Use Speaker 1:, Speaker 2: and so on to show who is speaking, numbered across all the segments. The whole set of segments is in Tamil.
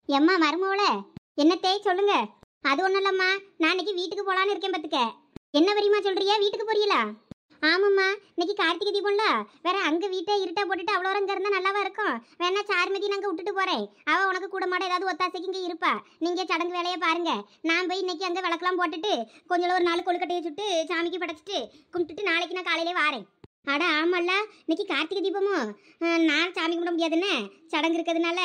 Speaker 1: எம்மா மருமோள என்னத்தே சொல்லுங்க. அது ஒன்றும் இல்லம்மா, நான் இன்னைக்கு வீட்டுக்கு போகலான்னு இருக்கேன் பார்த்துக்க. என்ன வரிமா சொல்றியா? வீட்டுக்கு போறீங்களா? ஆமாம்மா, இன்னைக்கு கார்த்திகை தீபம்ல. வேற அங்கே வீட்டை இருட்டா போட்டுட்டு அவ்வளோ இங்கே இருந்தால் நல்லாவா இருக்கும்? வேணா சார்மதி நாங்கள் விட்டுட்டு போகிறேன். அவள் உனக்கு கூட மாட ஏதாவது ஒத்தாசைக்கு இங்கே இருப்பா. நீங்கள் சடங்கு வேலையை பாருங்க. நான் போய் இன்னைக்கு அங்கே விளக்கெல்லாம் போட்டுட்டு கொஞ்சம் ஒரு 4 கொழுக்கட்டையை சுட்டு சாமிக்கு படைச்சிட்டு கும்பிட்டுட்டு நாளைக்கு நான் காலையிலே வாரேன். அட ஆமாம்ல, இன்னைக்கு கார்த்திகை தீபமும் நான் சாமி கும்பிட முடியாதுன்னு சடங்கு இருக்கிறதுனால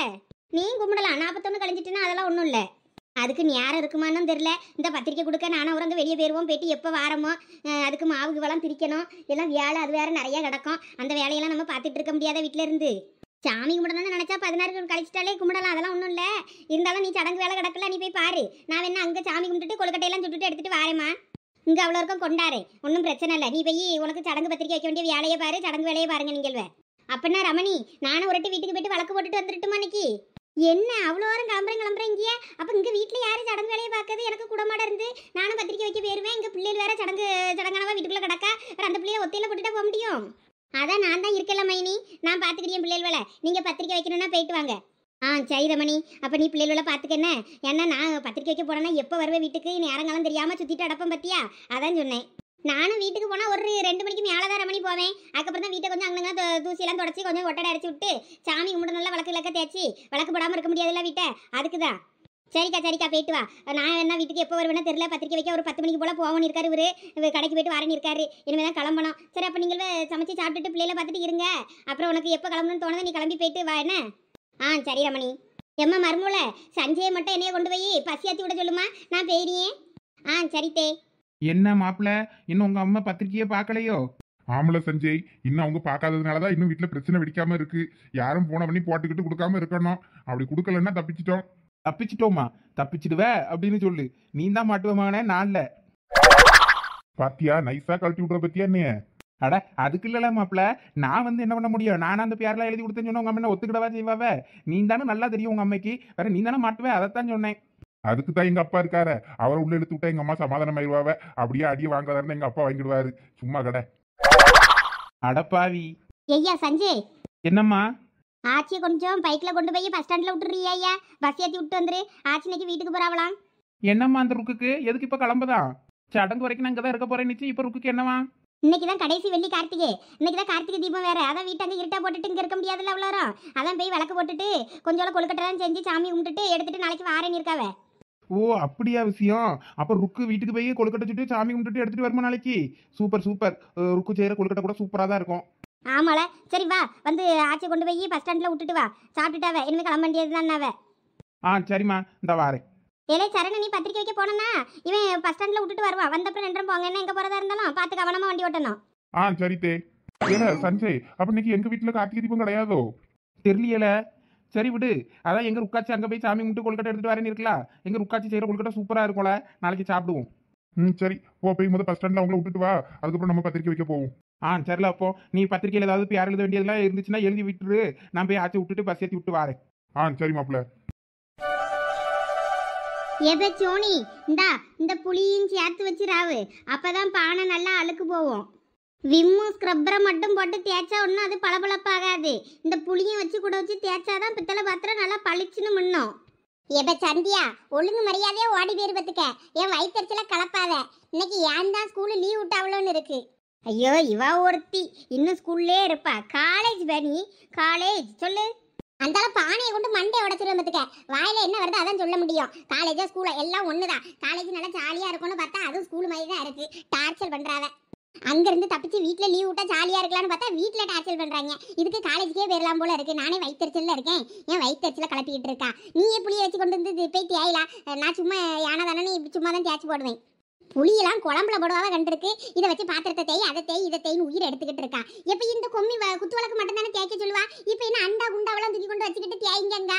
Speaker 1: நீ கும்பிடலாம். 41 கழிஞ்சிட்டுன்னா அதெல்லாம் ஒன்றும் இல்லை. அதுக்கு நேரம் இருக்குமான்னு தெரியல. இந்த பத்திரிக்கை கொடுக்க நானும் ஒரு அங்கே வெளியே போயிடுவோம். போயிட்டு எப்போ வாரமோ அதுக்கு மாவுக்கு வளம் திரிக்கணும். எல்லாம் வேலை அது வேறு நிறைய கிடக்கும். அந்த வேலையெல்லாம் நம்ம பார்த்துட்டு இருக்க முடியாத வீட்டில் இருந்து. சாமி கும்பிடணும்னு நினச்சா 16 கழிச்சிட்டாலே கும்பிடலாம். அதெல்லாம் ஒன்றும் இல்லை. இருந்தாலும் நீ சடங்கு வேலை கிடக்கல, நீ போய் பாரு. நான் வேணா அங்கே சாமி கும்பிட்டுட்டு கொழுக்கட்டையெல்லாம் சுட்டுட்டு எடுத்துகிட்டு வாரேம்மா. இங்கே அவ்வளோ இருக்கும் கொண்டாரு, ஒன்றும் பிரச்சனை இல்லை. நீ போய் உனக்கு சடங்கு பத்திரிக்கை வைக்க வேண்டிய வேலையை பாரு, சடங்கு வேலையை பாருங்க நீங்கள். அப்படின்னா ரமணி, நானும் ஒருட்டு வீட்டுக்கு போயிட்டு வழக்கு போட்டுட்டு வந்துட்டுமா இன்னைக்கு? என்ன அவ்வளோ வாரம் கிளம்புறேன் இங்கே? அப்போ இங்கே வீட்டில் யாரும் சடங்கு வேலையை பார்க்குறது? எனக்கு குடமாட இருந்து நானும் பத்திரிக்கை வைக்க போயிருவேன். இங்கே பிள்ளைகள் வேற சடங்கானவா வீட்டுக்குள்ளே கிடக்கா. வேற அந்த பிள்ளைய ஒத்தையில் போட்டுட்டா போக முடியும்? அதான் நான் தான் இருக்கல மைனி, நான் பார்த்துக்கிறேன் பிள்ளைகள் வேலை. நீங்கள் பத்திரிக்கை வைக்கணும்னா போயிட்டு வாங்க. சரி ரமணி, அப்போ நீ பிள்ளைகள பார்த்துக்கண்ணே. ஏன்னா நான் பத்திரிக்கை வைக்க போனேன்னா எப்போ வருவேன் வீட்டுக்கு? நேரங்காலம் தெரியாமல் சுற்றிட்டு அடப்பம் பற்றியா? அதான் சொன்னேன். நானும் வீட்டுக்கு போனால் ஒரு 2 மணிக்கு மேலே தான் ரமணி போவேன். அதுக்கப்புறம் தான் வீட்டை கொஞ்சம் அங்கங்க தூசியெல்லாம் தொடச்சி கொஞ்சம் ஒட்டடை அரைச்சி விட்டு சாமி கும்பிட நல்லா விளக்கு தேய்ச்சி விளக்கு போடாமல் இருக்க முடியாதுல்ல வீட்டை. அதுக்கு தான். சரிக்கா போயிட்டு வா. நான் என்ன வீட்டுக்கு எப்போ வருவேன்னா தெரியல. பத்திரிக்கை வைக்க ஒரு 10 மணிக்கு போல் போகணும் இருக்காரு. இவர் கடைக்கு போயிட்டு வரேன்னு இருக்காரு. இனிமேல் தான் கிளம்பணும். சரி, அப்போ நீங்கள் சமைச்சு சாப்பிட்டுட்டு பிள்ளைகளை பார்த்துட்டு இருங்க. அப்புறம் உனக்கு எப்போ கிளம்பணும்னு தோணுதோ நீ கிளம்பி போயிட்டு வா என்ன. சரி ரமணி. எம்மா மருமூல சஞ்சயை மட்டும் என்னைய கொண்டு போய் பசியாத்தி விட சொல்லுமா, நான் போயிறியே. சரித்தே.
Speaker 2: என்ன மாப்பிள்ள, இன்னும் உங்க அம்மா பத்திரிக்கையே பார்க்கலையோ?
Speaker 3: ஆமல சஞ்சய், இன்னும் அவங்க பார்க்காததுனாலதான் இன்னும் வீட்டுல பிரச்சனை வெடிக்காம இருக்கு. யாரும் போன பண்ணி போட்டுக்கிட்டு கொடுக்காம இருக்கணும். அப்படி கொடுக்கலன்னா தப்பிச்சிட்டோம்.
Speaker 2: தப்பிச்சிட்டோமா? தப்பிச்சிடுவ அப்படின்னு சொல்லு. நீ தான் மாட்டுவமான, நான் இல்ல.
Speaker 3: பாத்தியா, நைஸா கழட்டி விடுற பத்தியா என்ன?
Speaker 2: அட அதுக்கு இல்லல மாப்பிள்ள, நான் என்ன பண்ண முடியும்? நான் அந்த பேர்லாம் எழுதி கொடுத்தேன்னு சொன்னா உங்க அம்மா ஒத்துக்கிடவா செய்வாவ? நீ தானே நல்லா தெரியும் உங்க அம்மைக்கு. வேற நீ தானே மாட்டுவே, அதைத்தான் சொன்னேன்.
Speaker 3: அதுக்கு தான் எங்க அப்பா இருக்காரு. அவரை உள்ள எடுத்து விட்டா எங்க அம்மா சமாதானம் ஆயிடுவாவ. அப்படியே அடியை வாங்காத இருந்தா எங்க அப்பா வாங்கிடுவாரு. சும்மா கடை.
Speaker 2: அடப்பாவி.
Speaker 1: ஐயா சஞ்சய்,
Speaker 2: என்னம்மா?
Speaker 1: ஆச்சியை கொஞ்சம் பைக்கில் கொண்டு போய் பஸ் ஸ்டாண்டில் விட்டுறியா ஐயா? பஸ் ஏற்றி விட்டு வந்துரு. ஆச்சி இன்னைக்கு வீட்டுக்கு போறாவலாம்.
Speaker 2: என்னம்மா அந்த ருக்குக்கு எதுக்கு இப்ப கிளம்புதான்? சடங்கு வரைக்கும் நான் இங்கதான் இருக்க போறேன். நிச்சயம் இப்ப ருக்குக்கு என்னவா?
Speaker 1: இன்னைக்கு தான் கடைசி வெள்ளி கார்த்திகை. இன்னைக்கு தான் கார்த்திகை தீபம் வேற. அதான் வீட்டாங்க இருட்டா போட்டுட்டு இங்கே இருக்க முடியாதுல்ல அவ்வளோ. அதான் போய் விளக்கு போட்டுட்டு கொஞ்சம் கொழுக்கட்டெல்லாம் செஞ்சு சாமி கும்பிட்டுட்டு எடுத்துட்டு நாளைக்கு வாரேன்னு இருக்காவ.
Speaker 2: ஓ அப்படியா விஷயம்? அப்ப ருக்கு வீட்டுக்கு போய் கொழுக்கட்டை சுட்டு சாமி கும்பிட்டுட்டு எடுத்துட்டு வருமா நாளைக்கு? Super super. ருக்கு செய்யற கொழுக்கட்டை கூட சூப்பரா தான் இருக்கும்.
Speaker 1: ஆமால. சரி வா, வந்து ஆச்சியை கொண்டு போய் பஸ் ஸ்டாண்டில் விட்டுட்டு வா. சாப்பிட்டுட்டாவ, இனிமேல் கிளம்ப வேண்டியது தான்.
Speaker 2: சரிம்மா, இந்த வாரேன்.
Speaker 1: ஏலே சரண, நீ பத்திரிக்கை வைக்க போனா இவன் பஸ் ஸ்டாண்டில் விட்டுட்டு வருவான். வந்தப்பறம் 2 போங்க. என்ன எங்கே போகிறதா இருந்தாலும் பார்த்து கவனமாக வண்டி ஓட்டணும்.
Speaker 3: சரி தே. ஏல சஞ்சய், அப்ப இன்னைக்கு எங்க வீட்டுல கார்த்திகை தீபம் கிடையாதோ?
Speaker 2: தெரியல. சரி விடு. அதான் எங்க ருக்காச்சி அங்க போய் சாமி கும்பிட்டு கொழுக்கட்டை எடுத்துட்டு வரேன்னு இருக்கலாம். எங்க ருக்காச்சி செய்யற கொழுக்கட்டை சூப்பரா இருக்கும்ல, நாளைக்கு சாப்பிடுவோம்.
Speaker 3: சரி போய் முதல் பஸ் ஸ்டாண்ட்ல அவங்கள விட்டுட்டு வா. அதுக்கப்புறம் நம்ம பத்திரிக்கை வைக்க போவோம்.
Speaker 2: சரில. அப்போ நீ பத்திரிக்கையில் ஏதாவது பேர் எழுத வேண்டியதெல்லாம் இருந்துச்சுன்னா எழுதி விட்டுரு. நான் போய் ஆச்சி விட்டுட்டு பஸ் ஏற்றி விட்டு வரேன்.
Speaker 3: சரி மாப்பிள்ள.
Speaker 1: எபே சோனி, இந்த புளியும் சேர்த்து வச்சிராவு. அப்பதான் பானை நல்லா அழுக்கு போவோம். விம்மு ஸ்க்ரப்பரை மட்டும் போட்டு தேய்ச்சா ஒன்றும் அது பளபளப்பாகாது. இந்த புளியும் வச்சு கூட வச்சு தேய்ச்சாதான் பித்தளை பாத்திரம் நல்லா பளிச்சுன்னு மின்னும். எப்ப சந்தியா, ஒழுங்கு மரியாதையா ஓடி பேர் பத்துக்க. என் வயிற்றுல கலப்பாத. இன்னைக்கு ஏன் தான் ஸ்கூலு லீவ் விட்டாவளோன்னு இருக்கு. ஐயோ, இவ ஒருத்தி இன்னும் ஸ்கூல்லே இருப்பா. காலேஜ் பனி, காலேஜ் சொல்லு. அந்த பானையை கொண்டு மண்டே உடச்சிருவேன் பத்துக்க. வாயில என்ன வருது அதான் சொல்ல முடியும். காலேஜா ஸ்கூலா எல்லாம் ஒண்ணுதான். காலேஜ் நல்லா ஜாலியா இருக்கும்னு பார்த்தா அதுவும் ஸ்கூல் மாதிரி தான் இருக்கு. டார்ச்சர் பண்றாவ. அங்கிருந்து தப்பிச்சு வீட்டுல லீவ் விட்டா ஜாலியா இருக்கலாம்னு பார்த்தா வீட்டுல டார்ச்சர் பண்றாங்க. இதுக்கு காலேஜுக்கே போயிடலாம் போல இருக்கு. நானே வயிற்றுல இருக்கேன். ஏன் வயிற்றுல கலப்பிக்கிட்டு இருக்கா? நீயே புளிய வச்சு கொண்டு வந்து போய் தேயிலா. நான் சும்மா யானை தானே சும்மா தான் தேய்ச்சி போடுவேன். புளியெல்லாம் குழம்புல போடுவாவ கண்டிருக்கு. இதை வச்சு பாத்திரத்தை தேய், அதை தேய், இதை தேய்னு உயிரை எடுத்துக்கிட்டு இருக்கா. எப்ப இந்த கொம்மி குத்து வழக்கு மட்டும் தானே தேய்க்க சொல்லுவா. இப்ப என்ன அண்டா குண்டாவெல்லாம் தூக்கி கொண்டு வச்சுக்கிட்டு தேய்ங்க.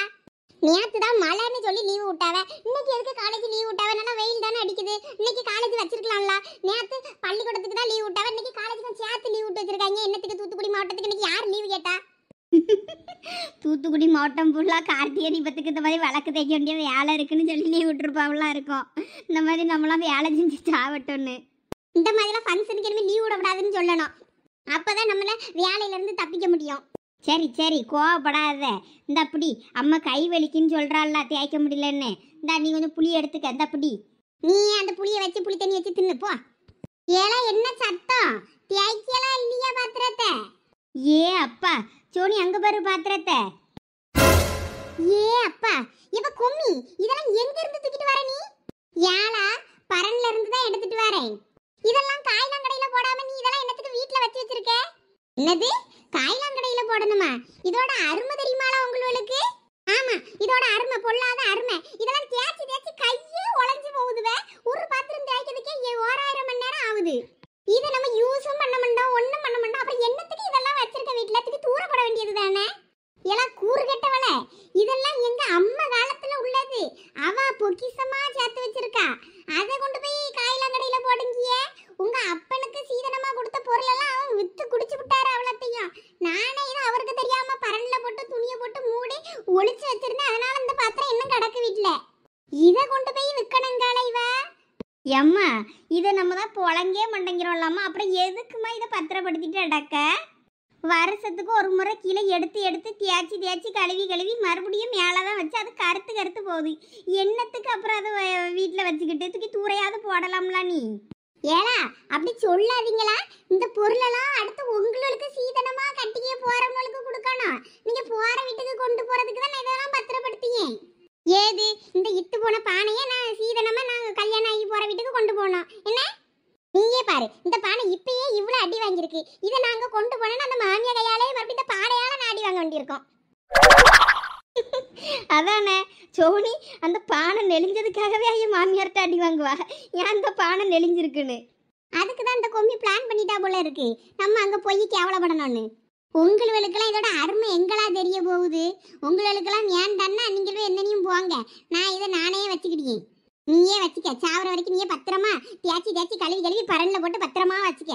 Speaker 1: நேற்று தான் மழைன்னு சொல்லி லீவு விட்டாவ. இன்னைக்கு எதுக்கு காலேஜ் லீவ் விட்டாவ? நல்லா வெயில் தானே அடிக்குது. இன்னைக்கு காலேஜ் வச்சிருக்கலாம்ல. நேற்று பள்ளிக்கூடத்துக்கு தான் லீவ் விட்டாவ. இன்னைக்கு காலேஜுக்கும் சேர்த்து லீவ் விட்டு வச்சிருக்காங்க. என்னத்துக்கு தூத்துக்குடி மாவட்டத்துக்கு இன்னைக்கு யார் லீவு கேட்டா? தூத்துக்குடி மாவட்டம் ஃபுல்லாக கார்த்திகை தீபத்துக்கு இந்த மாதிரி வழக்கு தைக்க வேண்டிய வேலை இருக்குன்னு சொல்லி லீவ் விட்டுருப்பாவெல்லாம் இருக்கும். இந்த மாதிரி நம்மளாம் வேலை செஞ்சு சாவட்டோன்னு. இந்த மாதிரிலாம் ஃபங்க்ஷனுக்கு இனிமேல் லீவ் விடக்கூடாதுன்னு சொல்லணும். அப்போ தான் நம்மளை வேலையிலேருந்து தப்பிக்க முடியும். சரி சரி கோவப்படாத. இந்த அப்படி அம்மா கை வலிக்குன்னு சொல்கிறாள்ல தேய்க்க முடியலன்னு. இந்தா நீ கொஞ்சம் புளி எடுத்துக்க. இந்த அப்படி நீ அந்த புளியை வச்சு புளி தண்ணி வச்சு தின்னு போ. ஏலா என்ன சத்தம்? தேய்க்கலாம் இல்லையா பாத்திரத்தை? ஏ அப்பா சோனி அங்க பாரு பாத்திரத்தை. ஏ அப்பா இப்ப கும்மி இதெல்லாம் எங்க இருந்து தூக்கிட்டு வர நீ? ஏலா பரன்ல இருந்து தான் எடுத்துட்டு வரேன். இதெல்லாம் காய்லாங்கடையில போடாம நீ இதெல்லாம் என்னத்துக்கு வீட்ல வச்சு வச்சிருக்க? என்னது காய்லாங்கடையில போடணுமா? இதோட அருமை தெரியுமாடா உங்களுக்கு? ஆமா இதோட அருமை பொல்லாத அருமை. இதெல்லாம் தேய்ச்சி தேய்ச்சி கையே உடைஞ்சு போகுதுவே. ஒரு பாத்திரம் தேய்க்கிறதுக்கே 1000 மணி நேரம் ஆகுது. இதை நம்ம யூஸும் பண்ண மாட்டோம் ஒன்றும் பண்ண மாட்டோம். அப்புறம் என்னத்துக்கு இதெல்லாம் வச்சிருக்க வீட்டுல? தூக்கி தூர போட வேண்டியது தானே? எல்லாம் கூறு கெட்டவள. இதெல்லாம் எங்க அம்மா காலத்துல உள்ளது. அவ பொக்கிசமா சேர்த்து வச்சிருக்கா. அதை கொண்டு போய் காய்லாங்கடையில போடுங்கிய. உங்க அப்பனுக்கு சீதனமா கொடுத்த பொருள் எல்லாம் அவன் வித்து குடிச்சு விட்டாரு அவ்வளத்தையும். நானே இது அவருக்கு தெரியாம பரன்ல போட்டு துணியை போட்டு மூடி ஒளிச்சு வச்சிருந்தேன். அதனால இந்த பாத்திரம் இன்னும் கிடக்கு வீட்டுல. இதை கொண்டு போய் விற்கணுங்கால இவ. எம்மா இதை நம்ம தான் புழங்கே மண்டங்கிறோம்லாமா. அப்புறம் எதுக்குமா இதை பத்திரப்படுத்திட்டு அடக்க? வருஷத்துக்கு ஒரு முறை கீழே எடுத்து எடுத்து தேய்ச்சி தேய்ச்சி கழுவி கழுவி மறுபடியும் மேலே தான் வச்சு அது கருத்து கருத்து போகுது. என்னத்துக்கு அப்புறம் அதை வீட்டில் வச்சுக்கிட்டு தூக்கி தூரையாவது போடலாம்ல நீ? ஏலா அப்படி சொல்லாதீங்களா? இந்த பொருளெல்லாம் அடுத்து உங்களுக்கு சீதனமா கட்டியே போறவங்களுக்கு கொடுக்கணும். நீங்க போற வீட்டுக்கு கொண்டு போறதுக்கு தான் நான் இதெல்லாம் பத்திரப்படுத்தியே. ஏது இந்த இட்டு போன பானையை நான் சீதனமா நாங்கள் கல்யாணம் ஆகி போற வீட்டுக்கு கொண்டு போனோம். என்ன நீயே பாரு, இந்த பானை இப்பயே இவ்வளோ அடி வாங்கியிருக்கு. இதை நாங்க கொண்டு போனோம்னா அந்த மாமியா கையாலே மறுபடியும் இந்த பானையால நான் அடி வாங்க வேண்டியிருக்கோம். அதானே சோனி, அந்த பானை நெளிஞ்சதுக்காகவே ஐயா மாமியார்ட்ட அடி வாங்குவா. ஏன் அந்த பானை நெளிஞ்சிருக்குன்னு. அதுக்கு தான் இந்த கொம்மி பிளான் பண்ணிட்டா போல இருக்கு. நம்ம அங்க போய் கேவலப்படணும்னு. உங்களுக்கெல்லாம் இதோட அருமை எங்களா தெரிய போகுது. உங்களுக்கெல்லாம் வேண்டான்னா நீங்களும் என்னனையும் போங்க. நான் இதை நானே வச்சுக்கிட்டேன். நீயே வச்சுக்க. சாவர வரைக்கும் நீயே பத்திரமா தேய்ச்சி தேய்ச்சி கழுவி கழுவி பரன்ல போட்டு பத்திரமா வச்சுக்க.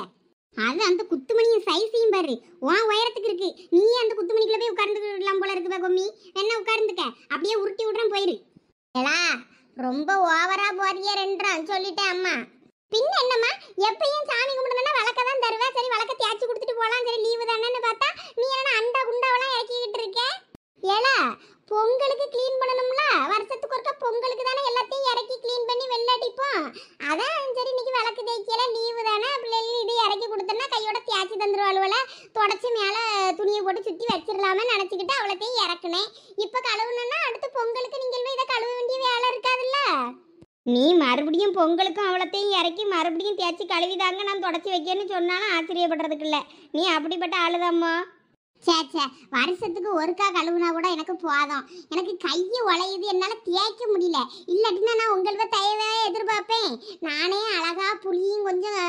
Speaker 1: அது அந்த குத்துமணியும் சைஸையும் பாரு, உன் உயரத்துக்கு இருக்கு. நீயே அந்த குத்துமணிக்குள்ள போய் உட்கார்ந்துக்கலாம் போல இருக்குதா கொம்மி? என்ன உட்கார்ந்துக்க, அப்படியே உருட்டி விடுறேன் போயிரு. ஏலா ரொம்ப ஓவரா போறிய ரெண்டான் சொல்லிட்டேன் அம்மா. பின்ன என்னம்மா எப்பயும் சாமி கும்பிடுனா வழக்க தான் தருவா. சரி வழக்க தேய்ச்சி கொடுத்துட்டு போலாம், சரி லீவு தானேன்னு பார்த்தா நீ என்ன அண்டா குண்டாவெல்லாம் இறக்கிக்கிட்டு இருக்க? ஏலா பொங்கலுக்கு க்ளீன் பண்ணணும்ல, வருஷத்துக்கு ஒருக்கா பொங்கலுக்கு தானே எல்லாத்தையும் இறக்கி க்ளீன் பண்ணி வெள்ளடிப்போம். அதான் சரி இன்னைக்கு விளக்கு தேய்க்கல லீவு தானே, பிள்ளைகள் இது இறக்கி கொடுத்தோன்னா கையோட தேய்ச்சி தந்துருவாளுவல. தொடச்சி மேலே துணியை போட்டு சுற்றி வச்சிடலாமே நினச்சிக்கிட்டு அவ்வளோத்தையும் இறக்குனேன். இப்போ கழுவுனா அடுத்து பொங்கலுக்கு நீங்கள் இதை கழுவ வேண்டிய வேலை இருக்காதுல்ல. நீ மறுபடியும் பொங்கலுக்கும் அவ்வளோத்தையும் இறக்கி மறுபடியும் தேய்ச்சி கழுவிதாங்க நான் தொடச்சி வைக்கன்னு சொன்னாலும் ஆச்சரியப்படுறதுக்கு இல்லை. நீ அப்படிப்பட்ட ஆளுதாம்மா. சே வருஷத்துக்கு ஒருக்கா கழுவுனா கூட எனக்கு போதும். எனக்கு கையை உழையுது, என்னால் தேய்க்க முடியல. இல்லாட்டினா நான் உங்கள தேவை எதிர்பார்ப்பேன். நானே அழகா புளியும் கொஞ்சம்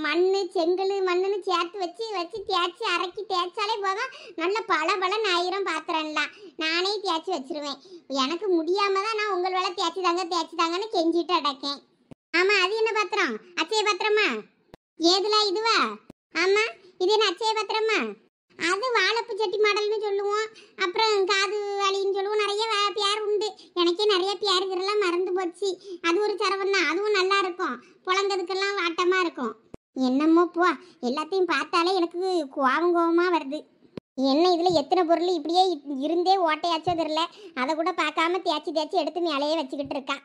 Speaker 1: மண் செங்கல் மண்ணுன்னு சேர்த்து வச்சு வச்சு தேய்ச்சி அரைக்கி தேய்ச்சாலே போதும். நல்ல பல ஆயிரம் பாத்திரம்லாம் நானே தேய்ச்சி வச்சிருவேன். எனக்கு முடியாம தான் நான் உங்கள் வேலை தேய்ச்சி தாங்கன்னு கெஞ்சிட்டு அடக்கேன். ஆமா அது என்ன பாத்திரம்? அச்சய பாத்திரமா? ஏதுல இதுவா? ஆமா இது என்ன அச்சய பாத்திரமா? அது வாழைப்பு சட்டி மாடல்னு சொல்லுவோம். அப்புறம் காது வலின்னு சொல்லுவோம். நிறைய பேர் உண்டு. எனக்கே நிறைய பேருக்கிறெல்லாம் மறந்து போச்சு. அது ஒரு சரவம் தான், அதுவும் நல்லா இருக்கும். புழங்கதுக்கெல்லாம் வாட்டமா இருக்கும். என்னமோ போ, எல்லாத்தையும் பார்த்தாலே எனக்கு கோவமா வருது. என்ன இதில் எத்தனை பொருள் இப்படியே இருந்தே ஓட்டையாச்சோ தெரியல. அதை கூட பார்க்காம தேய்ச்சி எடுத்து மேலேயே வச்சுக்கிட்டு இருக்கா.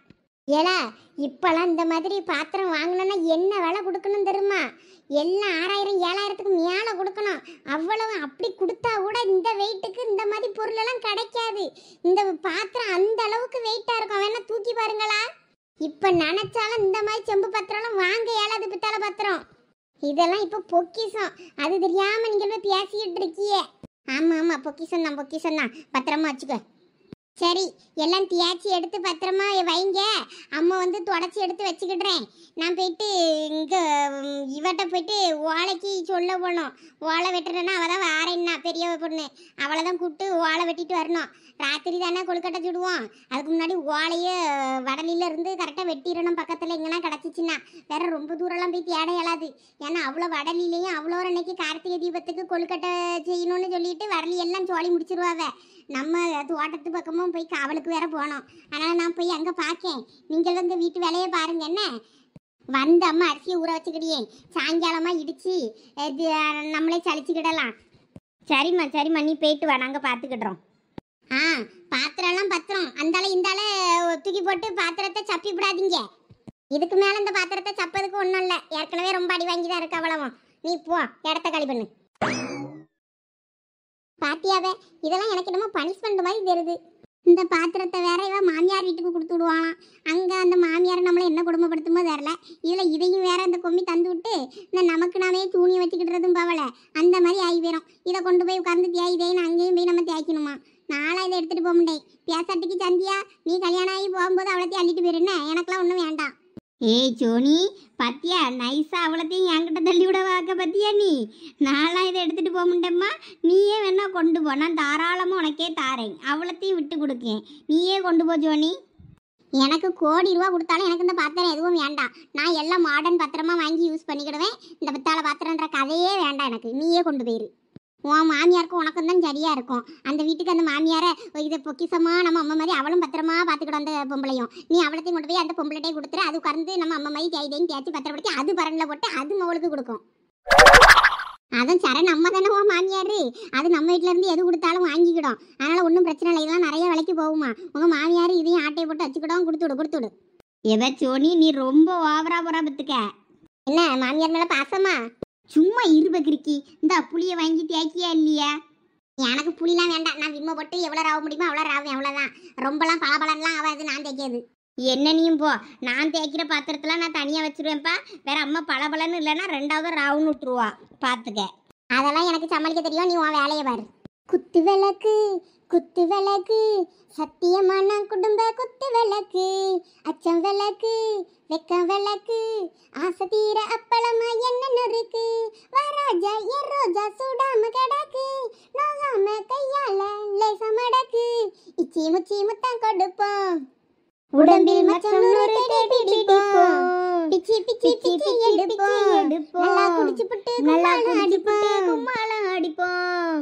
Speaker 1: ஏலா இப்போலாம் இந்த மாதிரி பாத்திரம் வாங்கினோன்னா என்ன விலை கொடுக்கணும் தெரியுமா? எல்லாம் 6000 7000க்கு மேலே கொடுக்கணும். அவ்வளவு அப்படி கொடுத்தா கூட இந்த வெயிட்டுக்கு இந்த மாதிரி பொருளெல்லாம் கிடைக்காது. இந்த பாத்திரம் அந்த அளவுக்கு வெயிட்டாக இருக்கும். வேணா தூக்கி பாருங்களா. இப்போ நினச்சாலும் இந்த மாதிரி செம்பு பாத்திரம்லாம் வாங்க இயலாது. பித்தளை பாத்திரம் இதெல்லாம் இப்போ பொக்கிஷம். அது தெரியாமல் நீங்கள் போய் பேசிக்கிட்டு இருக்கியே. ஆமாம் பொக்கிஷம் தான் பத்திரமா வச்சுக்க. சரி எல்லாம் தேய்ச்சி எடுத்து பத்திரமா வைங்க. அம்மா வந்து தொடச்சி எடுத்து வச்சுக்கிடுறேன். நான் போயிட்டு இங்கே இவட்ட போயிட்டு ஓலைக்கு சொல்ல போகணும். ஓலை வெட்டுறேன்னா அவள் தான் வாரேன்னா பெரிய பொண்ணு. அவளை தான் கூப்பிட்டு ஓலை வெட்டிட்டு வரணும். ராத்திரி தானே கொழுக்கட்டை சுடுவோம். அதுக்கு முன்னாடி ஓலையை வடலியில் இருந்து கரெக்டாக வெட்டிடணும். பக்கத்தில் எங்கன்னா கிடச்சிச்சின்னா வேற ரொம்ப தூரம்லாம் போய் தேட இயலாது. ஏன்னா அவ்வளோ வடலிலையும் அவ்வளோ அன்னைக்கு கார்த்திகை தீபத்துக்கு கொழுக்கட்டை செய்யணும்னு சொல்லிட்டு வரலி எல்லாம் சோழி முடிச்சிருவாங்க. நம்ம தோட்டத்து பக்கமும் போய் காவலுக்கு வேற போனோம். அதனால் நான் போய் அங்கே பார்க்கேன். நீங்கள் வந்து வீட்டு வேலையை பாருங்க. என்ன வந்து அம்மா அரிசியை ஊற வச்சுக்கிடியே சாயங்காலமாக இடித்து நம்மளே சளிச்சுக்கிடலாம். சரிம்மா சரிம்மா, நீ போயிட்டு வா, நாங்கள் பார்த்துக்கிடுறோம். ஆ, பாத்திரம்லாம் பத்திரம் அந்தால இந்தால தூக்கி போட்டு பாத்திரத்தை சப்பி விடாதீங்க. இதுக்கு மேல இந்த பாத்திரத்தை சப்பதுக்கு ஒன்றும் இல்லை, ஏற்கனவே ரொம்ப அடி வாங்கி தான் இருக்கு அவ்வளவும். நீ போ, இடத்த காலி பண்ணு. பாத்தியாவே, இதெல்லாம் எனக்கு என்னமோ பனிஷ்மெண்ட் மாதிரி தெரியுது. இந்த பாத்திரத்தை வேற இவ மாமியார் வீட்டுக்கு கொடுத்து விடுவாங்களாம். அங்கே அந்த மாமியார் நம்மளை என்ன குடும்பப்படுத்துமோ தெரில. இதில் இதையும் வேற அந்த கொம்மி தந்து விட்டு இந்த நமக்கு நாமே தூணி வச்சுக்கிட்டுறதும் பவலை அந்த மாதிரி ஆகி போயிடும். இதை கொண்டு போய் உட்காந்து தேய்தேன்னு அங்கேயும் போய் நம்ம தேய்க்கணுமா? நாளாக இதை எடுத்துகிட்டு போக முடியும். பேசாட்டுக்கு சந்தியா, நீ கல்யாணம் ஆகி போகும்போது அவ்வளோத்தையும் அள்ளிட்டு போயிருந்தே, எனக்கெல்லாம் ஒன்றும் வேண்டாம். ஏய் சோனி, பத்தியா நைஸா அவ்வளோத்தையும் என்கிட்ட தள்ளி விட வாக்க பத்தியா? நீ நான்லாம் இதை எடுத்துகிட்டு போக முடியம்மா, நீயே வேணா கொண்டு போ, நான் தாராளமாக உனக்கே தாரேன், அவ்வளோத்தையும் விட்டு கொடுக்கேன், நீயே கொண்டு போ ஜோனி. எனக்கு கோடி ரூபா கொடுத்தாலும் எனக்கு இந்த பாத்திரம் எதுவும் வேண்டாம். நான் எல்லாம் மாடர்ன் பாத்திரமா வாங்கி யூஸ் பண்ணிக்கிடுவேன். இந்த பித்தாளை பாத்திரன்ற கதையே வேண்டாம் எனக்கு, நீயே கொண்டு போயிரு. உன் மாமியாருக்கும் உனக்கும் தான் சரியா இருக்கும். அந்த வீட்டுக்கு அந்த மாமியாரை இதை பொக்கிசமா நம்ம அம்மா மாதிரி அவளும் பத்திரமா பார்த்துக்கிடும். அந்த பொம்பளையும் நீ அவளத்தையும் கொண்டு போய் அந்த பொம்பளைட்டே கொடுத்துரு. அது கறந்து நம்ம அம்மா மாதிரி தேய்தையும் தேய்ச்சி பத்திரப்படுத்தி அது பரன்ல போட்டு அது மவளுக்கு கொடுக்கும். அதுவும் சரண் அம்மா தானே உன் மாமியாரு, அது நம்ம வீட்டில இருந்து எது கொடுத்தாலும் வாங்கிக்கிடும். அதனால ஒன்றும் பிரச்சனை இல்லை, இதெல்லாம் நிறைய விலைக்கு போகுமா. உங்க மாமியார் இதையும் ஆட்டையை போட்டு வச்சுக்கிடும், கொடுத்துடு. எவ சோனி, நீ ரொம்ப ஓவரா போறா பத்துக்க. என்ன மாமியார் மேல பாசமா? சும்மா இருபக்கிருக்கி, இந்த புளியை வாங்கி தேய்க்கியா இல்லையா? எனக்கு புளிலாம் வேண்டாம், நான் விம்ம போட்டு எவ்வளோ ராவ முடியுமோ அவ்வளோ ராவேன், அவ்வளோதான். ரொம்பலாம் பலபலன்லாம் ஆகாது நான் தேய்க்காது. என்ன நீயும் போ, நான் தேய்க்கிற பாத்திரத்தெல்லாம் நான் தனியாக வச்சிருவேன்ப்பா. வேற அம்மா பலபலன்னு இல்லைன்னா ரெண்டாவது ராவுன்னு விட்டுருவா, பார்த்துக்க. அதெல்லாம் எனக்கு சமாளிக்க தெரியும், நீ உன் வேலையை பாரு. குத்து விளக்கு குத்து விளக்கு, சத்தியமான குடும்ப குத்து விளக்கு, அச்சம் விளக்கு வெக்கம் விளக்கு, ஆசை தீர அப்பளமா என்ன இருக்கு, வராஜா என் ரோஜா சூடாம கிடக்கு, நோகாம கையால லேசா மடக்கு, இச்சி முச்சி முத்தம் கொடுப்போம், உடம்பில் மச்சம் நூறு தேடி பிடிப்போம், பிச்சி பிச்சி பிச்சி எடுப்போம், நல்லா குடிச்சு புட்டு கும்மாளம் அடிப்போம்.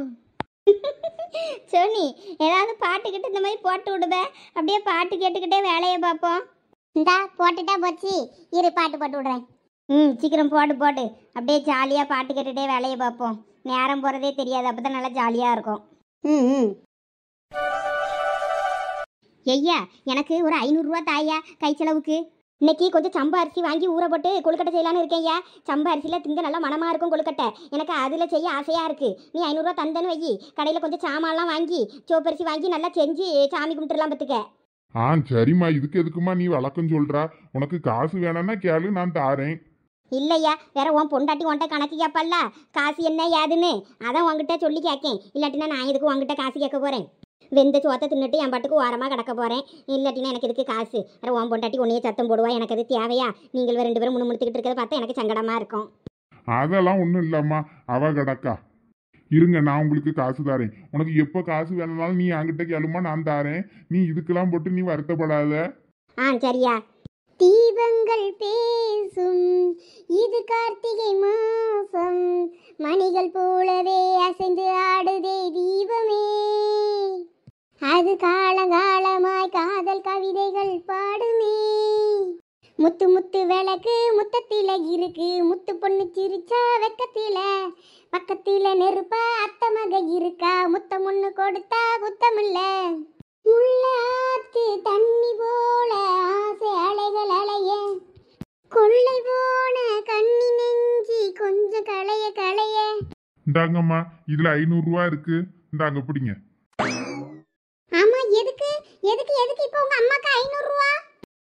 Speaker 1: சோனி, ஏதாவது பாட்டுக்கிட்டு இந்த மாதிரி போட்டு விடுத, அப்படியே பாட்டு கேட்டுக்கிட்டே வேலையை பார்ப்போம். இந்தா போட்டுட்டா போச்சு, இரு பாட்டு போட்டு விடுறேன். சீக்கிரம் போட்டு அப்படியே ஜாலியாக பாட்டு கேட்டுகிட்டே வேலையை பார்ப்போம். நேரம் போகிறதே தெரியாது, அப்போ தான் நல்லா ஜாலியாக இருக்கும். ஐயா, எனக்கு ஒரு 500 ரூபா தாயா கை செலவுக்கு. இன்னைக்கு கொஞ்சம் சம்பா அரிசி வாங்கி ஊற போட்டு கொழுக்கட்டை செய்யலான்னு இருக்கேன். ஐயா, சம்பா அரிசியில் திங்க நல்லா மனமாக இருக்கும் கொழுக்கட்டை, எனக்கு அதில் செய்ய ஆசையாக இருக்குது. நீ 500 ரூபா தந்தேன்னு வை, கடையில் கொஞ்சம் சாமான்லாம் வாங்கி சோப்பரிசி வாங்கி நல்லா செஞ்சு சாமி கும்பிட்டுலாம் பார்த்துக்க.
Speaker 3: சரிம்மா, இதுக்கு எதுக்குமா நீ வழக்கம் சொல்றா? உனக்கு காசு வேணும்னா கேளு, நான் தாரேன்.
Speaker 1: இல்லையா, வேற உன் பொண்டாட்டி உன்ட்ட கணக்கு கேட்பல்ல, காசு என்ன ஏதுன்னு, அதான் உங்ககிட்ட சொல்லி கேட்கேன். இல்லாட்டினா நான் எதுக்கு உங்ககிட்ட காசு கேட்க போகிறேன்? வெந்த சோத்தை தின்னுட்டு என் பாட்டுக்கு ஓரமாக கிடக்க போகிறேன். இல்லாட்டினா எனக்கு எதுக்கு காசு? வேற உன் பொண்டாட்டி உன்னையே சத்தம் போடுவா, எனக்கு அது தேவையா? நீங்கள் 2 பேரும் முணுமுணுத்துக்கிட்டு இருக்கிறத பார்த்தா எனக்கு சங்கடமாக இருக்கும்.
Speaker 3: அதெல்லாம் ஒன்றும் இல்லம்மா, அவ கிடக்கா. இருங்க, நான் உங்களுக்கு காசு தாரேன். உனக்கு எப்போ காசு வேணும்னாலும் நீ என்கிட்ட கேளுமா, நான் தாரேன். நீ இதுக்கெல்லாம் போட்டு நீ வருத்தப்படாத.
Speaker 1: சரியா? தீபங்கள் பேசும் இது கார்த்திகை மாசம், மணிகள் போலவே அசைந்து ஆடுதே தீபமே, அது காலகாலமாய் காதல் கவிதைகள் பாடுமே, முத்து முத்து விளக்கு முத்தத்தில இருக்கு, முத்து பொண்ணு சிரிச்சா வெக்கத்தில, பக்கத்தில நெருப்ப அத்த மக இருக்கா, முத்தம் ஒண்ணு கொடுத்தா குத்தமில்ல, முள்ளாத்து தண்ணி போல ஆசை அலைகள் அலைய, கொள்ளை போன கண்ணி நெஞ்சி கொஞ்சம் களைய களைய.
Speaker 3: இந்தாங்கம்மா, இதுல 500 ரூபா இருக்கு, இந்தாங்க பிடிங்க.
Speaker 1: ஆமா, எதுக்கு எதுக்கு எதுக்கு இப்போ உங்க அம்மாக்கு 500 ரூபா?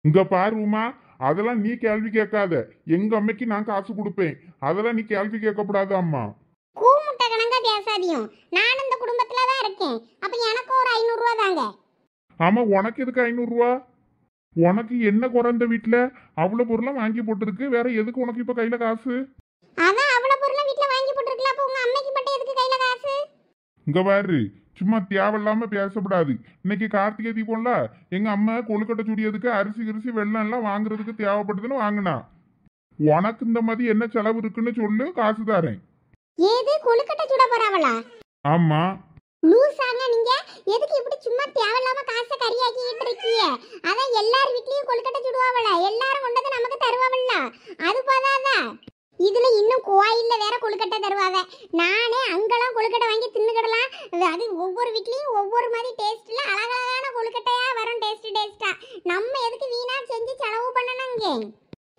Speaker 3: இங்க பாருமா, அதெல்லாம் நீ கேள்வி கேட்காத. எங்க அம்மைக்கு நான் காசு கொடுப்பேன், அதெல்லாம் நீ கேள்வி கேட்கக்கூடாது அம்மா.
Speaker 1: கூமுட்டை கணக்கா பேசாதியும், நான் இந்த குடும்பத்துல தான் இருக்கேன், அப்ப எனக்கு ஒரு 500 ரூபா தாங்க.
Speaker 3: ஆமா, உனக்கு எதுக்கு 500 ரூபா? உனக்கு என்ன குறைந்த வீட்டுல அவ்வளவு பொருளாம் வாங்கி போட்டுருக்கு, வேற எதுக்கு உனக்கு இப்ப கையில காசு?
Speaker 1: அதான் அவ்வளவு பொருள் வீட்டுல வாங்கி போட்டுருக்கலாம், அப்ப உங்க அம்மைக்கு மட்டும் எதுக்கு கையில காசு?
Speaker 3: இங்க பாரு, சும்மா தேவையில்லாம பேசப்படாது. இன்னைக்கு கார்த்திகை தீபம்ல, எங்க அம்மா கொழுக்கட்டை சுடியதுக்கு அரிசி கிரிசி வெள்ளம் எல்லாம் வாங்குறதுக்கு தேவைப்படுதுன்னு வாங்கினா. உனக்கு இந்த மாதிரி என்ன செலவு இருக்குன்னு சொல்லு, காசு தாரேன்.
Speaker 1: ஏது கொழுக்கட்டை சுட போறாவளா?
Speaker 3: ஆமா.
Speaker 1: லூசாங்க நீங்க, எதுக்கு இப்படி சும்மா தேவையில்லாம காசை கரியாக்கிட்டு இருக்கீங்க? அதான் எல்லார் வீட்லயும் கொழுக்கட்டை சுடுவாவள, எல்லாரும் கொண்டது நமக்கு தருவாவல்ல, அது போதாதா? இதுல இன்னும் கோயில்ல வேற கொழுக்கட்டை தருவாங்க. நானே அங்கெல்லாம் கொழுக்கட்டை வாங்கி தின்னுக்கிடலாம். அது ஒவ்வொரு வீட்லயும் ஒவ்வொரு மாதிரி டேஸ்ட்ல அழகழகான கொழுக்கட்டையா வரும். டேஸ்டா நம்ம எதுக்கு வீணா செஞ்சு செலவு பண்ணணுங்க?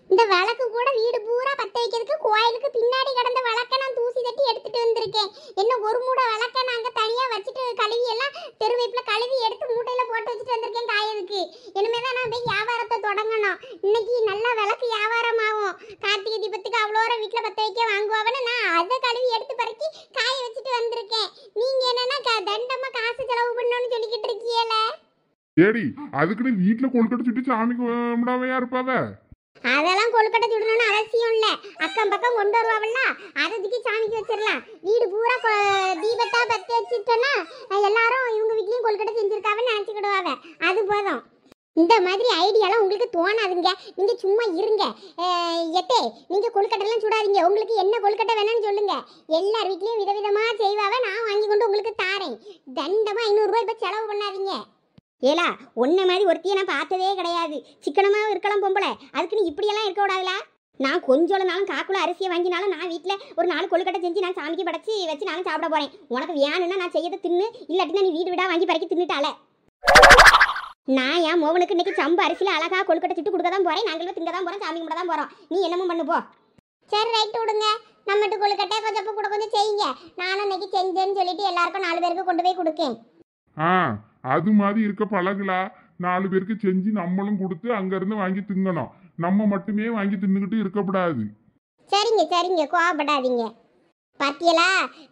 Speaker 1: இந்த விளக்கு கூட வீடு பூரா பத்த வைக்கிறதுக்கு கோயிலுக்கு பின்னாடி கிடந்த விளக்க நான் தூசி தட்டி எடுத்துட்டு வந்திருக்கேன். என்ன ஒரு மூடை விளக்க நான் அங்க தனியா வச்சுட்டு கழுவி எல்லாம் தெருவேப்பில கழுவி எடுத்து மூட்டையில போட்டு வச்சுட்டு வந்திருக்கேன் காயதுக்கு. இனிமேதான் நான் போய் வியாபாரத்தை தொடங்கணும். இன்னைக்கு நல்லா விளக்கு வியாபாரம் ஆகும். கார்த்திகை தீபத்துக்கு அவ்வளோர வீட்டுல பத்த வைக்க வாங்குவாங்கன்னு நான் அதை கழுவி எடுத்து பறக்கி காய வச்சுட்டு வந்திருக்கேன். நீங்க என்னன்னா தண்டமா காசு செலவு பண்ணணும்னு சொல்லிக்கிட்டு இருக்கீல.
Speaker 3: ஏடி அதுக்குன்னு வீட்டுல கொழுக்கட்டை சுட்டி சாமி கும்பிடாமையா இருப்பாவ?
Speaker 1: அதெல்லாம் கொழுக்கட்டை சுடணும்னு அவசியம் இல்ல. அக்கம் பக்கம் கொண்டு வருவாங்கல்ல, அதை தூக்கி சாமிக்கு வச்சிடலாம். வீடு பூரா தீபத்தா பத்தி வச்சுட்டோன்னா எல்லாரும் இவங்க வீட்லயும் கொழுக்கட்டை செஞ்சிருக்காவன்னு நினைச்சுக்கிடுவாங்க. அது போதும். இந்த மாதிரி ஐடியாலாம் உங்களுக்கு தோணாதுங்க. நீங்க சும்மா இருங்க. எத்தே நீங்க கொழுக்கட்டைலாம் சுடாதீங்க. உங்களுக்கு என்ன கொழுக்கட்டை வேணும்னு சொல்லுங்க. எல்லார் வீட்லயும் விதவிதமா செய்வாவ. நான் வாங்கி கொண்டு உங்களுக்கு தாரேன். தண்டமா 500 ரூபாய் இப்ப செலவு பண்ணாதீங்க. ஏலா ஒன்ன மாதிரி ஒருத்தியை நான் பார்த்ததே கிடையாது. சிக்கனமாக இருக்கலாம் பொம்பளை, அதுக்கு நீ இப்படியெல்லாம் இருக்க விடாதுல. நான் கொஞ்சம் நாளும் காக்குள்ள அரிசியை வாங்கினாலும் நான் வீட்டில் ஒரு 4 கொழுக்கட்டை செஞ்சு நான் சாமிக்கு படைச்சி வச்சு நானும் சாப்பிட போறேன். உனக்கு வேணும்னா நான் செய்யதை தின்னு, இல்லாட்டினா நீ வீடு விடா வாங்கி பறக்கி தின்னுட்டால. நான் என் மோகனுக்கு இன்னைக்கு சம்பு அரிசியில் அழகா கொழுக்கட்டை சுட்டு கொடுக்க தான் போறேன். நாங்களும் திங்க தான் போறோம், சாமி கும்பிட தான் போறோம். நீ என்னமோ பண்ணு போ. சரி ரைட்டு விடுங்க. நம்மட்டு கொழுக்கட்டை கொஞ்சம் கூட கொஞ்சம் செய்யுங்க. நானும் இன்னைக்கு செஞ்சேன்னு சொல்லிட்டு எல்லாருக்கும் 4 பேருக்கு கொண்டு போய் கொடுக்கேன்.
Speaker 3: அது மாதிரி இருக்க பழகுலா. 4 பேருக்கு செஞ்சு நம்மளும் கொடுத்து அங்க இருந்து வாங்கி திங்கணும். நம்ம மட்டுமே வாங்கி தின்னுக்கிட்டு இருக்கக்கூடாது.
Speaker 1: சரிங்க கோவப்படாதீங்க. பாத்தியலா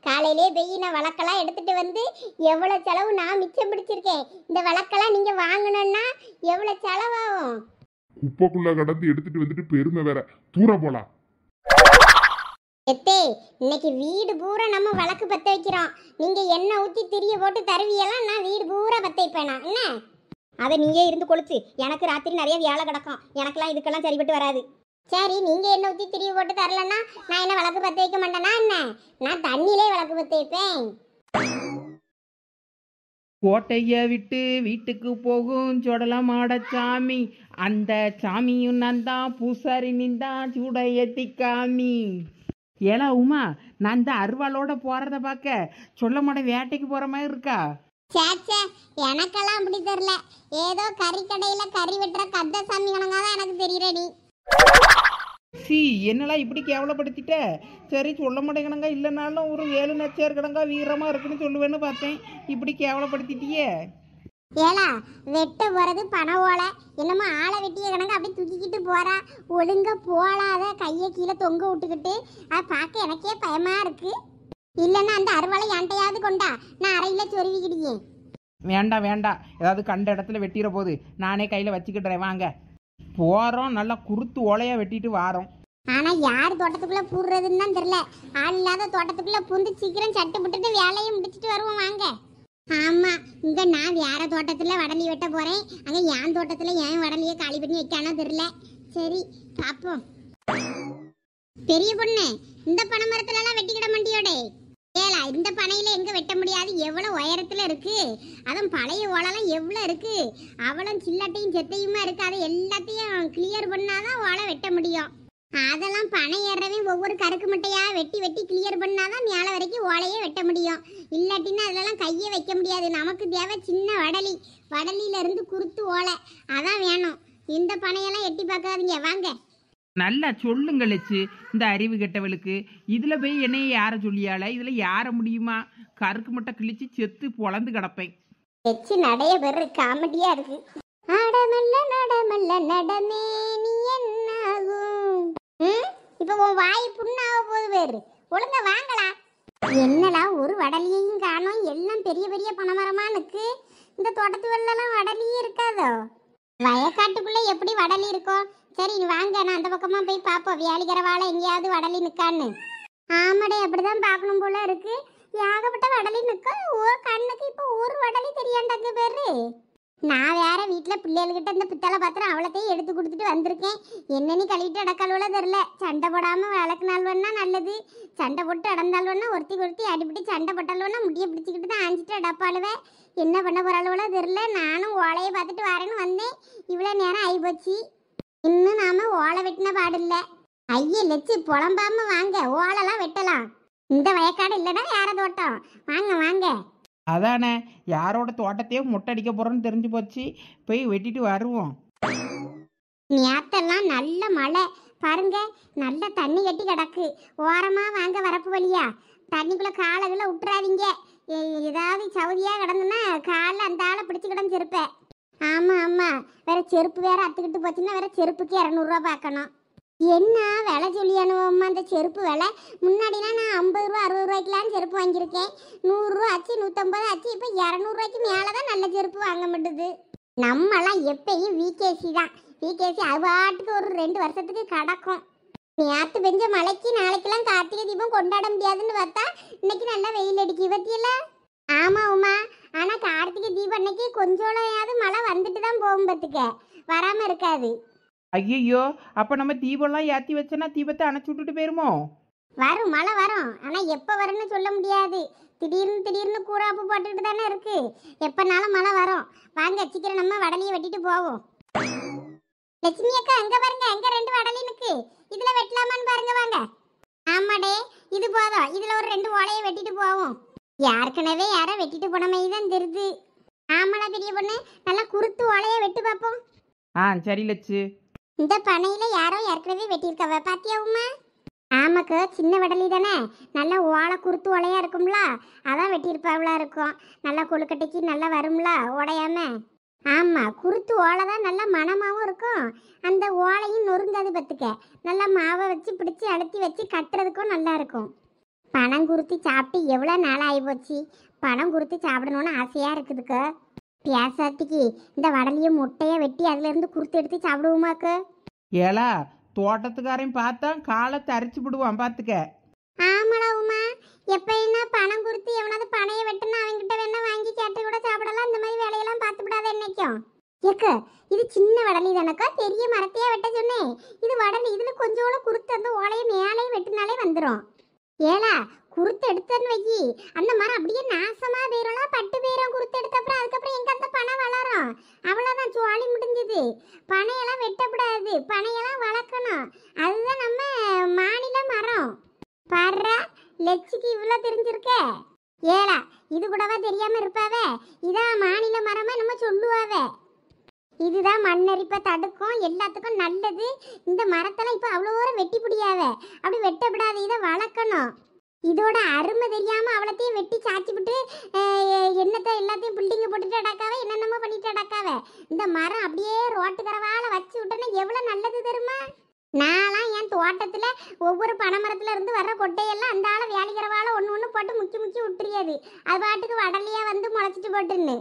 Speaker 1: காலையிலே போய் நான் விளக்கெல்லாம் எடுத்துட்டு வந்து எவ்வளவு செலவு நான் மிச்சம் பிடிச்சிருக்கேன். இந்த விளக்கெல்லாம் நீங்க வாங்கணும்னா எவ்வளவு செலவாகும்?
Speaker 3: குப்பைக்குள்ள கடந்து எடுத்துட்டு வந்துட்டு பெருமை வேற. தூர போலாம்.
Speaker 1: எத்தே இன்னைக்கு வீடு பூரா நம்ம விளக்கு பத்த வைக்கிறோம். நீங்க எண்ணெய் ஊற்றி திரிய போட்டு தருவியெல்லாம் நான் வீடு பூரா பத்த வைப்பேனா என்ன? அதை நீயே இருந்து கொளுத்து. எனக்கு ராத்திரி நிறைய வேலை கிடக்கும். எனக்கெல்லாம் இதுக்கெல்லாம் சரிப்பட்டு வராது. சரி நீங்க எண்ணெய் ஊற்றி திரிய போட்டு தரலன்னா நான் என்ன விளக்கு பத்த வைக்க மாட்டேனா என்ன? நான் தண்ணியிலே விளக்கு பத்த வைப்பேன்.
Speaker 4: கோட்டைய விட்டு வீட்டுக்கு போகும் சொடலமாட சாமி, அந்த சாமியும் நான் தான் பூசாரி நின்றான் சூடைய திக்காமி. ஏலா உமா, நான் இந்த அருவாளோட போறத பார்க்க சொல்ல மாட வேட்டைக்கு போற மாதிரி இருக்கா?
Speaker 1: சேச்சே எனக்கெல்லாம் அப்படி தெரியல. ஏதோ கறி கடையில கறி வெட்டுற கத்த சாமி கணக்காதான் எனக்கு தெரியுற நீ.
Speaker 4: சி என்னெல்லாம் இப்படி கேவலப்படுத்திட்ட. சரி சொல்ல மாட்டேங்கணங்க, இல்லைனாலும் ஒரு 7 நச்சர் கிடங்கா வீரமா இருக்குன்னு சொல்லுவேன்னு பார்த்தேன். இப்படி கேவலப்படுத்திட்டியே.
Speaker 1: ஏலா வெட்ட போறது பண ஓலை என்னமோ ஆளை வெட்டிய கணக்கு அப்படி தூக்கிக்கிட்டு போறா. ஒழுங்கா போலாத கையை கீழே தொங்க விட்டுக்கிட்டு அதை பார்க்க எனக்கே பயமா இருக்கு. இல்லைன்னா அந்த அறுவாலை என்கிட்டயாவது கொண்டா, நான் அறையில சொருவிக்கிட்டேன்.
Speaker 4: வேண்டாம் ஏதாவது கண்ட இடத்துல வெட்டிற போது நானே கையில் வச்சுக்கிட்டுறேன். வாங்க போகிறோம், நல்லா குறுத்து ஓலையாக வெட்டிட்டு வாரோம்.
Speaker 1: ஆனா யார் தோட்டத்துக்குள்ள பூடுறதுன்னு தான் தெரியல. ஆள் இல்லாத தோட்டத்துக்குள்ள பூந்து சீக்கிரம் சட்டு புட்டுட்டு வேலையை முடிச்சுட்டு வருவோம் வாங்க. ஆமா இங்க நான் வேற தோட்டத்துல வடலி வெட்ட போறேன். அங்க என் தோட்டத்துல ஏன் வடலியை காலி பண்ணி வைக்கானோ தெரியல. சரி பாப்போம். பெரிய பொண்ணு இந்த பனை மரத்துல எல்லாம் வெட்டிக்கிட மாட்டியோடே. ஏலா இந்த பனையில எங்க வெட்ட முடியாது, எவ்வளவு உயரத்துல இருக்கு. அதுவும் பழைய ஓலெல்லாம் எவ்வளவு இருக்கு. அவளும் சில்லட்டையும் செத்தையுமா இருக்கு. அதை எல்லாத்தையும் கிளியர் பண்ணாதான் ஓலை வெட்ட முடியும். அதெல்லாம் பனை ஏறவே ஒவ்வொரு கருக்கு மட்டையா வெட்டி வெட்டி கிளியர் பண்ணாதான் மேலே வரைக்கும் ஓலையே வெட்ட முடியும். இல்லாட்டின்னா அதெல்லாம் கையே வைக்க முடியாது. நமக்கு தேவை சின்ன வடலி. வடலியில இருந்து குறுத்து ஓலை அதான் வேணும். இந்த பனையெல்லாம் எட்டி பார்க்காதீங்க வாங்க.
Speaker 4: நல்லா சொல்லுங்க லட்சு, இந்த அறிவு கெட்டவளுக்கு இதில் போய் என்னைய யார சொல்லியால? இதில் யார முடியுமா? கருக்கு மட்டை கிழிச்சு செத்து பொழந்து கிடப்பேன்.
Speaker 1: வச்சு நடைய பெரு காமெடியா இருக்கு. நடமல்ல நடமல்ல நடமே நீ என்னாகும். இப்ப உன் வாய் புண்ணாக போது வேறு. ஒழுங்கா வாங்கலா. என்னடா ஒரு வடலியையும் காணோம். எல்லாம் பெரிய பெரிய பனைமரமா இருக்கு. இந்த தோட்டத்து வெள்ளெல்லாம் வடலியே இருக்காதோ? வயக்காட்டுக்குள்ள எப்படி வடலி இருக்கும்? சரி நீ வாங்க, நான் அந்த பக்கமா போய் பாப்போம். வேலிக்கிற வாழை எங்கேயாவது வடலி நிக்கான்னு. ஆமாடே அப்படிதான் பார்க்கணும் போல இருக்கு. ஏகப்பட்ட வடலி நிக்க. ஒரு கண்ணுக்கு இப்ப ஒரு வடலி தெரியாண்டாங்க பேரு. நான் வேற வீட்டுல பிள்ளைகள்கிட்ட இந்த பித்தளை பாத்திரம் அவ்வளோத்தையும் எடுத்து கொடுத்துட்டு வந்திருக்கேன். என்னன்னு கழுவிட்டு அடக்கழுவல தெரில. சண்டை போடாம விளக்கு நாள் வேணா நல்லது. சண்டை போட்டு அடந்தாள் வேணா ஒருத்தி அடிப்படி சண்டை போட்டாலும் முடிய பிடிச்சிக்கிட்டு தான் ஆஞ்சிட்டு அடப்பாளுவேன். என்ன பண்ண போறாளுவோ தெரில. நானும் ஓலையை பார்த்துட்டு வரேன்னு வந்தேன். இவ்வளோ நேரம் ஆகி போச்சு. இன்னும் நாம ஓலை வெட்டின பாடில்லை. ஐயே லட்சு புலம்பாம வாங்க, ஓலெல்லாம் வெட்டலாம். இந்த வயக்காடு இல்லைன்னா வேற தோட்டம். வாங்க வாங்க.
Speaker 4: அதானே யாரோட தோட்டத்தையே முட்டடிக்க போகிறோன்னு தெரிஞ்சு போச்சு, போய் வெட்டிட்டு வருவோம்.
Speaker 1: நேத்தெல்லாம் நல்ல மழை பாருங்க, நல்ல தண்ணி கட்டி கிடக்கு. ஓரமா வாங்க வரப்பு வழியா. தண்ணிக்குள்ள காலைகளை விட்டுறாதீங்க. ஏதாவது சவுதியா கிடந்துன்னா காலில் அந்த ஆளை பிடிச்சு கிடந்துருப்பேன். ஆமா ஆமா, வேற செருப்பு வேற அத்துக்கிட்டு போச்சுன்னா வேற செருப்புக்கு 200 பார்க்கணும். என்ன விலை சொல்லி அனுபவமா அந்த செருப்பு விலை? முன்னாடிலாம் நான் 50 ரூபா 60 ரூபாய்க்குலாம் செருப்பு வாங்கியிருக்கேன். 100 ரூபா ஆச்சு, 150 ஆச்சு. இப்போ 200 ரூபாய்க்கு மேலதான் நல்ல செருப்பு வாங்க மாட்டுது. நம்மலாம் எப்பயும் விகேசி தான். விகேசி அவாட்டுக்கு ஒரு 2 வருஷத்துக்கு கிடக்கும். நேற்று பெஞ்ச மழைக்கு நாளைக்கெல்லாம் கார்த்திகை தீபம் கொண்டாட முடியாதுன்னு பார்த்தா இன்னைக்கு நல்லா வெயில் அடிக்கி பத்தியில. ஆமா உமா, ஆனா கார்த்திகை தீபம் அன்னைக்கு கொஞ்சோளையாவது மழை வந்துட்டு தான் போகும் பத்துக்க, வராம இருக்காது.
Speaker 4: ஐயோ, அப்போ நம்ம தீபம்லாம் ஏற்றி வச்சோன்னா தீபத்தை அணைச்சி விட்டுட்டு போயிருமோ?
Speaker 1: வரும், மழை வரும். ஆனா எப்ப வரும்னு சொல்ல முடியாது. திடீர்னு கூறாப்பு போட்டுக்கிட்டு தானே இருக்கு. எப்பனாலும் மழை வரும். வாங்க சீக்கிரம் நம்ம வடலியை வெட்டிட்டு போவோம். லட்சுமி அக்கா அங்க பாருங்க, அங்க 2 வடலி இருக்கு. இதுல வெட்டலாமான்னு பாருங்க வாங்க. ஆமாடே, இது போதும். இதுல ஒரு 2 ஓலையை வெட்டிட்டு போவோம். ஏற்கனவே யாரோ வெட்டிட்டு போன மாதிரி தான் தெரியுது. ஆமாடா பெரிய பொண்ணு, நல்லா குருத்து ஓலையை வெட்டு பார்ப்போம்.
Speaker 4: சரி லட்சு.
Speaker 1: இந்த பனையில யாரோ ஏற்கனவே வெட்டியிருக்கவ பாத்தியா உமா? ஆமாக்கா, சின்ன வடலி தானே, நல்லா ஓலை குருத்து ஓலையா இருக்கும்ல, அதான் வெட்டியிருப்பாவளா இருக்கும். நல்லா கொழுக்கட்டைக்கு நல்லா வரும்ல உடையாம. ஆமா, குருத்து ஓலை தான் நல்லா மணமாவும் இருக்கும். அந்த ஓலையும் நொறுங்காது பத்துக்க. நல்லா மாவை வச்சு பிடிச்சி அழுத்தி வச்சு கட்டுறதுக்கும் நல்லா இருக்கும். பணம் குருத்தி சாப்பிட்டு எவ்வளோ நாள் ஆகி போச்சு. பணம் குருத்தி சாப்பிடணும்னு ஆசையா இருக்குதுக்கா. பியாசாத்திக்கு இந்த வடலியை முட்டையை வெட்டி அதுல இருந்து குருத்து எடுத்து சாப்பிடுவோமாக்கு?
Speaker 4: ஏலா, தோட்டத்துக்காரையும் பார்த்தா காலை தரிச்சு விடுவான் பார்த்துக்க.
Speaker 1: ஆமாடா உமா, எப்ப என்ன பணம் குருத்தி எவனாவது பணைய வெட்டுனா அவங்கிட்ட வேணா வாங்கி கேட்டு கூட சாப்பிடலாம். இந்த மாதிரி வேலையெல்லாம் பார்த்து விடாத என்னைக்கும். ஏக்க, இது சின்ன வடலி தானக்கா, பெரிய மரத்தையா வெட்ட சொன்னேன். இது வடலி, இதுல கொஞ்சோட குருத்து அந்த ஓலையை மேலே வெட்டினாலே வந்துடும். ஏலா, குருத்து எடுத்தன்னு வைக்கி, அந்த மரம் அப்படியே நாசமா போயிடலாம். பட்டு போயிடும் குருத்து எடுத்த அப்புறம். அதுக்கப்புறம் எங்க அந்த பனை வளரும்? அவ்வளவுதான், சுவாலி முடிஞ்சது. பனையெல்லாம் வெட்டக்கூடாது, பனையெல்லாம் வளர்க்கணும். அதுதான் நம்ம மாநில மரம். பாரு, லட்சுக்கு இவ்வளோ தெரிஞ்சிருக்க. ஏலா, இது கூடவா தெரியாம இருப்பாவே? இதான் மாநில மரமா நம்ம சொல்லுவாவே. இதுதான் மண்ணரிப்பை தடுக்கும், எல்லாத்துக்கும் நல்லது. இந்த மரத்தெல்லாம் இப்போ அவ்வளோ வெட்டி பிடியாவ, அப்படி வெட்டப்படாத, இதை வளர்க்கணும். இதோட அருமை தெரியாம அவ்வளோத்தையும் வெட்டி சாச்சிவிட்டு என்னத்தை எல்லாத்தையும் பில்டிங்க போட்டுட்டு அடக்காவே, என்னென்னமோ பண்ணிட்டு அடக்காவே. இந்த மரம் அப்படியே ரோட்டுக்கரவால வச்சு விட்டோன்னா எவ்வளோ நல்லது தெரியுமா? நான்லாம் என் தோட்டத்தில் ஒவ்வொரு பனைமரத்துல இருந்து வர்ற கொட்டையெல்லாம் அந்த ஆளை வேலைக்கிறவால ஒன்று போட்டு முக்கி விட்டுறியாது. அது பாட்டுக்கு வடலையா வந்து முளைச்சிட்டு போட்டுன்னு.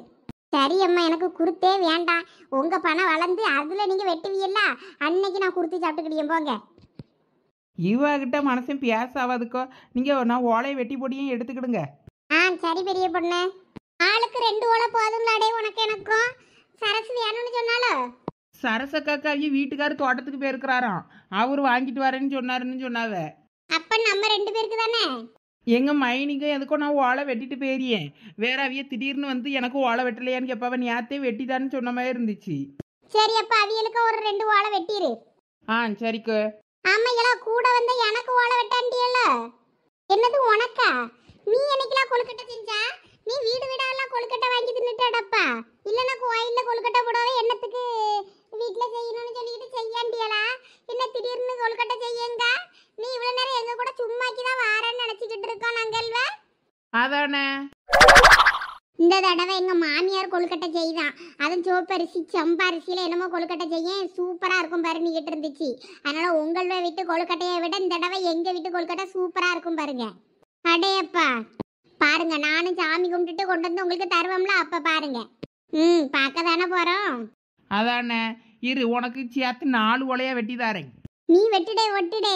Speaker 1: சரி அம்மா, எனக்கு குருத்தே வேண்டாம். உங்க பணம் வளர்ந்து அதுல நீங்க வெட்டுவீல்ல, அன்னைக்கு நான் குருத்தி சாப்பிட்டுக்கிட்டேன் போங்க.
Speaker 4: இவகிட்ட மனசும் பேசாவதுக்கோ. நீங்கள் நான் ஓலையை வெட்டி பொடியும் எடுத்துக்கிடுங்க.
Speaker 1: சரி பெரிய பொண்ணு, ஆளுக்கு 2 ஓலை போதும்லாடே உனக்கு எனக்கும். சரசு வேணும்னு சொன்னாலும்
Speaker 4: சரசக்காக்காவி வீட்டுக்காரர் தோட்டத்துக்கு போயிருக்கிறாராம், அவர் வாங்கிட்டு வரேன்னு சொன்னாருன்னு
Speaker 1: அப்ப நம்ம 2 பேருக்கு தானே.
Speaker 4: எங்கள் மைனிங்க எதுக்கும் நான் ஓலை வெட்டிட்டு போயிறியேன். வேற அவிய திடீர்னு வந்து எனக்கு ஓலை வெட்டலையான்னு கேட்பாவ. நேரத்தே வெட்டிதான்னு சொன்ன மாதிரி இருந்துச்சு.
Speaker 1: சரி, அப்ப அவியலுக்கு ஒரு 2 ஓலை வெட்டிரு.
Speaker 4: சரிக்கு.
Speaker 1: ஆமா, எல்லாம் கூட வந்த எனக்கு ஓலை வெட்டாண்டியல்ல. என்னது உனக்கா? நீ என்னைக்கெல்லாம் கொழுக்கட்டை செஞ்சா? நீ வீடு வீடாலாம் கொழுக்கட்டை வாங்கி தின்னுட்டடப்பா. இல்லைன்னா கோயில்ல கொழுக்கட்டை போடாத என்னத்துக்கு வீட்டில் செய்யணும்னு சொல்லிட்டு செய்யாண்டியலா? என்ன திடீர்னு கொழுக்கட்டை செய்யுங்க? நீ இவ்வளவு நேரம் எங்க கூட சும்மாக்கிதான் வாரன்னு நினைச்சுக்கிட்டு இருக்கோம் நாங்கள்வ.
Speaker 4: அதானே,
Speaker 1: இந்த தடவை எங்க மாமியார் கொழுக்கட்டை செய்தான். அதுவும் சோப்பரிசி செம்பரிசியில என்னமோ கொழுக்கட்டை செய்ய சூப்பரா இருக்கும் பாரு நீக்கிட்டு இருந்துச்சு. அதனால உங்கள வீட்டு கொழுக்கட்டையை விட இந்த தடவை எங்க வீட்டு கொழுக்கட்டை சூப்பரா இருக்கும் பாருங்க. அடேப்பா பாருங்க, நானும் சாமி கும்பிட்டுட்டு கொண்டு வந்து உங்களுக்கு தருவோம்ல, அப்ப பாருங்க. பார்க்க தானே போறோம்.
Speaker 4: அதானே, இரு உனக்கு சேர்த்து 4 ஓலையா வெட்டி தாரேன்.
Speaker 1: நீ வெட்டுடே ஒட்டுடே,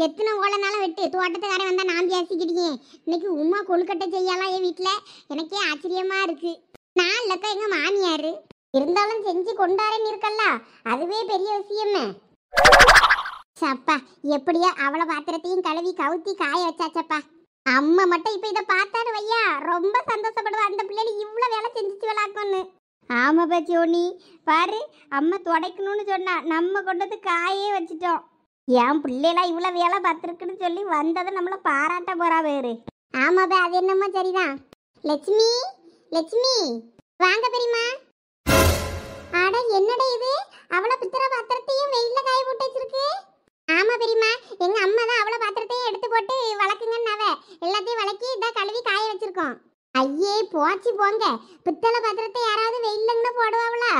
Speaker 1: எத்தனை ஓலைனாலும் வெட்டு. தோட்டத்துக்காரன் வந்தா நான் பேசிக்கிட்டேன். இன்னைக்கு உமா கொழுக்கட்டை செய்யலாம் என் வீட்டுல. எனக்கே ஆச்சரியமா இருக்கு. நான் இல்லக்கா எங்க மாமியாரு இருந்தாலும் செஞ்சு கொண்டாரேன்னு இருக்கல்ல, அதுவே பெரிய விஷயமே. சப்பா, எப்படியா அவளை பாத்திரத்தையும் கழுவி கவுத்தி காய வச்சாச்சப்பா. அம்மா மட்டும் இப்ப இதை பார்த்தாரு வையா ரொம்ப சந்தோஷப்படுவா. அந்த பிள்ளைகள் இவ்வளவு வேலை செஞ்சுச்சு விளாக்கொன்னு. ஆமாப்பா சோனி, பாரு அம்மா துடைக்கணும்னு சொன்னா, நம்ம கொண்டு வந்து காயே வச்சுட்டோம். என் பிள்ளைலாம் இவ்வளோ வேலை பார்த்துருக்குன்னு சொல்லி வந்ததை நம்மள பாராட்ட போறா வேறு. ஆமாப்பா, அது என்னமோ சரிதான். லட்சுமி, லட்சுமி வாங்க பெரியம்மா. அட என்னடா இது, அவளை பித்திர பாத்திரத்தையும் வெயில்ல காய போட்டு வச்சிருக்கு. ஆமா பெரியம்மா, எங்க அம்மா தான் அவளை பாத்திரத்தையும் எடுத்து போட்டு வளக்குங்கன்னாவ. எல்லாத்தையும் வளக்கி இதை கழுவி காய வச்சிருக்கோம். ஐயே போச்சு போங்க, பித்தளை பாத்திரத்தை யாராவது வெயில்லங்கன்னு போடுவாங்களா?